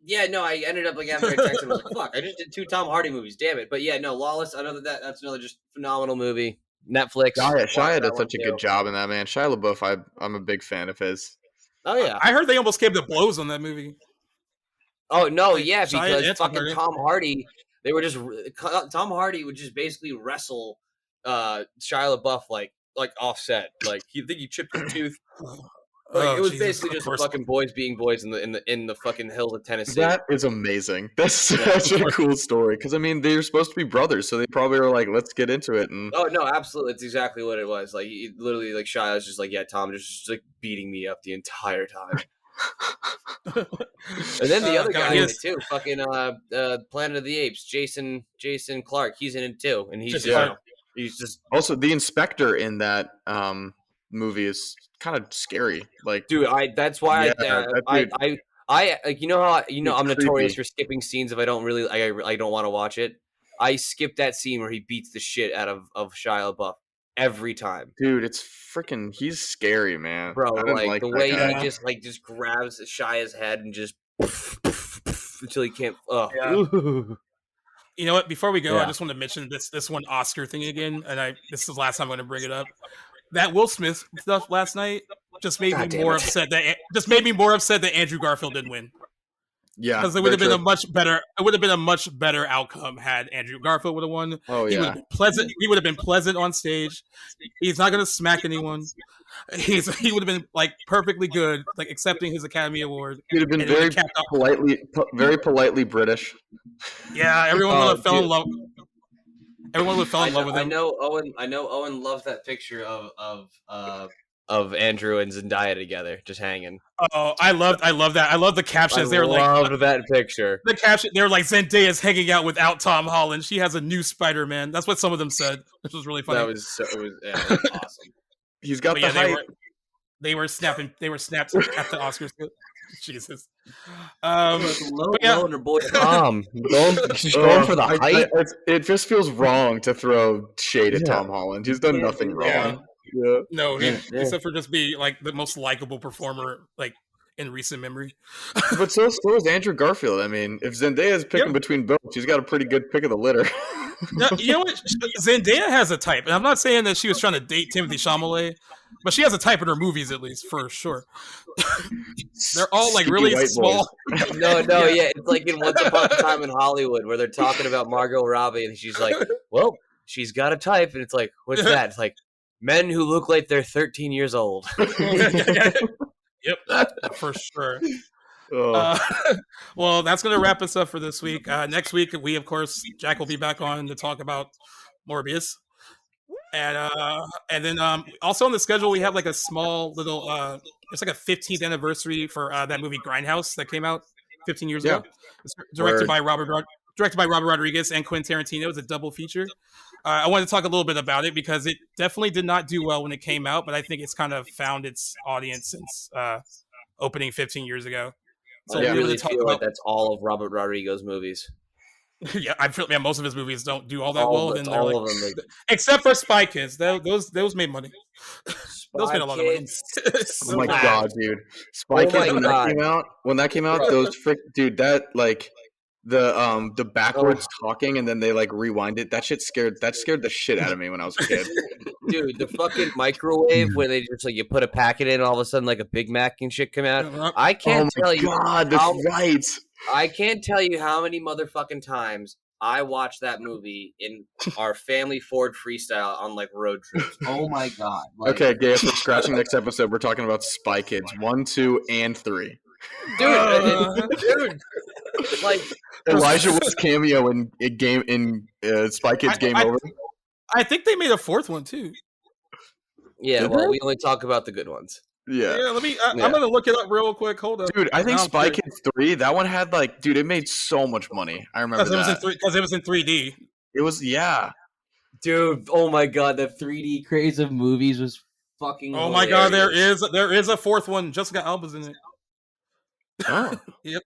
Yeah, no, I ended up like after I texted, I was like, fuck, I just did 2 Tom Hardy movies, damn it. But yeah, no, Lawless, I know that's another just phenomenal movie. Netflix.
Shia did such a good job in that, man. Shia LaBeouf, I'm a big fan of his.
Oh yeah,
I heard they almost came to blows on that movie.
Oh no, yeah, because fucking Tom Hardy, Tom Hardy would just basically wrestle Shia LaBeouf like Offset, like you think he chipped his tooth. Like, it was basically just fucking boys being boys in the fucking hills of Tennessee.
That is amazing. That's such a cool story because I mean they're supposed to be brothers, so they probably were like, let's get into it. And
oh no, absolutely, it's exactly what it was. Like literally, like Shia was just like, yeah, Tom just like beating me up the entire time. And then the other guy in it too, fucking Planet of the Apes, Jason Clarke, he's in it too, and he's just
also the inspector in that movie is kind of scary. Like,
dude, that's why I like, you know how I'm notorious for skipping scenes if I don't really I don't want to watch it. I skipped that scene where he beats the shit out of Shia LaBeouf every time.
Dude, it's freaking, he's scary, man.
Bro, like the way he just grabs Shia's head and just until he can't.
You know what? Before we go, I just want to mention this one Oscar thing again, and this is the last time I'm going to bring it up. That Will Smith stuff last night just made me more upset that Andrew Garfield didn't win.
Yeah,
because it would have been a much better outcome had Andrew Garfield would have won.
Oh
he would have been pleasant. He would have been pleasant on stage. He's not going to smack anyone. He would have been like perfectly good, like accepting his Academy Award.
He'd have been very politely British.
Yeah, everyone would have fell in love. Everyone would fell in love with him.
I know Owen loves that picture of Andrew and Zendaya together, just hanging.
Oh, I love that. I love the captions. They were like,
love that picture.
The caption, they were like, Zendaya's hanging out without Tom Holland. She has a new Spider-Man. That's what some of them said, which was really funny.
That was awesome.
He's got the hype.
They were snapped at the Oscars. Jesus.
Low her boy Tom. Going for the hype.
It just feels wrong to throw shade at Tom Holland. He's done nothing wrong. Yeah.
No, except for just being like the most likable performer like in recent memory.
But so is Andrew Garfield. I mean, if Zendaya's picking between both, she's got a pretty good pick of the litter.
No, you know what? Zendaya has a type, and I'm not saying that she was trying to date Timothée Chalamet, but she has a type in her movies at least for sure. They're all like really small.
No, yeah, it's like in Once Upon a Time in Hollywood where they're talking about Margot Robbie, and she's like, "Well, she's got a type," and it's like, "What's that?" It's like men who look like they're 13 years old.
Yep, for sure. Well, that's going to wrap us up for this week. Next week, we, of course, Jack will be back on to talk about Morbius. And then also on the schedule we have like a small little it's like a 15th anniversary for that movie Grindhouse that came out 15 years
Yeah.
ago. It's directed by Robert Rodriguez and Quentin Tarantino. It's a double feature. I wanted to talk a little bit about it because it definitely did not do well when it came out, but I think it's kind of found its audience since opening 15 years ago. So
I
we
really
talk
feel
about
like that's all of Robert Rodriguez's movies.
yeah, I feel most of his movies don't do all that well. And
all of them,
except for Spy Kids, those made money. Those made a lot of money.
Oh my god, dude! Spy Kids when that came out, those dude, that like the backwards talking and then they like rewind it. That scared the shit out of me when I was a kid.
Dude, the fucking microwave where they just like you put a packet in, all of a sudden like a Big Mac and shit come out. I can't tell you.
God, that's right.
I can't tell you how many motherfucking times I watched that movie in our family Ford freestyle on like road trips. Oh my god! Like,
okay, guys, we're scratching next episode. We're talking about Spy Kids 1, 2, and 3.
Dude, like
Elijah Wood's cameo in Spy Kids Game Over.
I think they made a fourth one too.
Yeah, we only talk about the good ones.
Yeah.
Let me. I'm gonna look it up real quick. Hold up,
dude. I think Spy Kids 3. That one had like, dude, it made so much money. I remember that
because it was in 3D.
It was
dude. Oh my god, that 3D craze of movies was fucking.
Oh my god, there is a fourth one. Jessica Alba's in it.
Oh,
yep.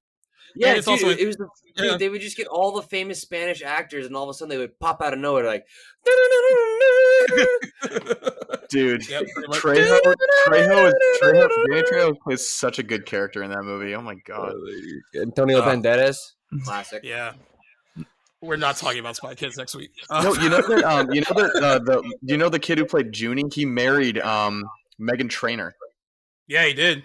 Yeah, dude, also, it was. Dude, they would just get all the famous Spanish actors, and all of a sudden they would pop out of nowhere, like.
Dude,
yep,
Trejo plays such a good character in that movie. Oh my god,
Antonio Banderas, classic.
Yeah, we're not talking about Spy Kids next week.
No, you know that. You know the kid who played Junie? He married Meghan Trainor.
Yeah, he did.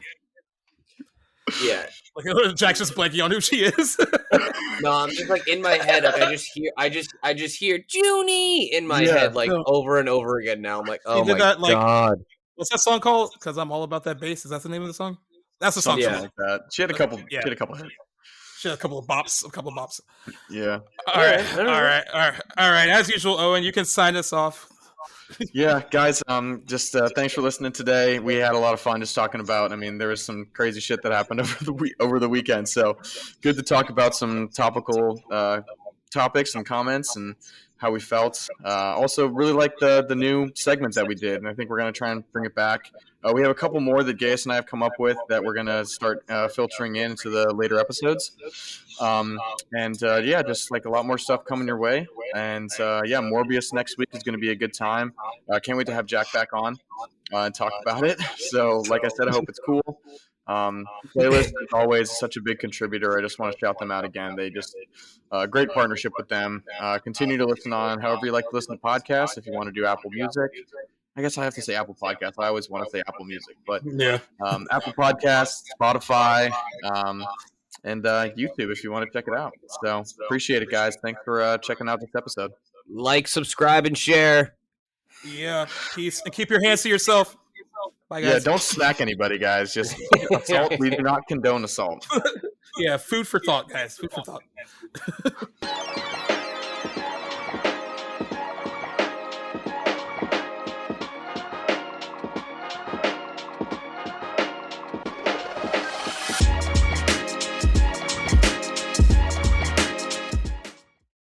Yeah,
like Jack's just blanking on who she is.
No, I'm just like in my head. Like I just hear Junie in my head like over and over again. Now I'm like, oh my god,
what's that song called? Because I'm all about that bass. Is that the name of the song? That's the song.
Yeah, like that. She had a couple.
Yeah.
She had a couple hits.
She had a couple of bops.
Yeah.
All right. As usual, Owen, you can sign us off.
Yeah, guys. Just thanks for listening today. We had a lot of fun just talking about. I mean, there was some crazy shit that happened over the weekend. So good to talk about some topical topics and comments and how we felt. Also, really like the new segment that we did, and I think we're gonna try and bring it back. We have a couple more that Gaius and I have come up with that we're gonna start filtering into the later episodes. Just like a lot more stuff coming your way. And Morbius next week is going to be a good time. Can't wait to have Jack back on and talk about it. So, like I said, I hope it's cool. Playlist is always such a big contributor. I just want to shout them out again. They just great partnership with them. Continue to listen on however you like to listen to podcasts. If you want to do Apple Music, I guess I have to say Apple Podcasts. I always want to say Apple Music, but Apple Podcasts, Spotify. And YouTube if you want to check it out. So appreciate it, guys. Thanks for checking out this episode.
Like, subscribe, and share.
Yeah, peace. And keep your hands to yourself. Bye, guys.
Yeah, don't smack anybody, guys. Just assault. We do not condone assault.
Yeah, food for thought, guys. Food for thought.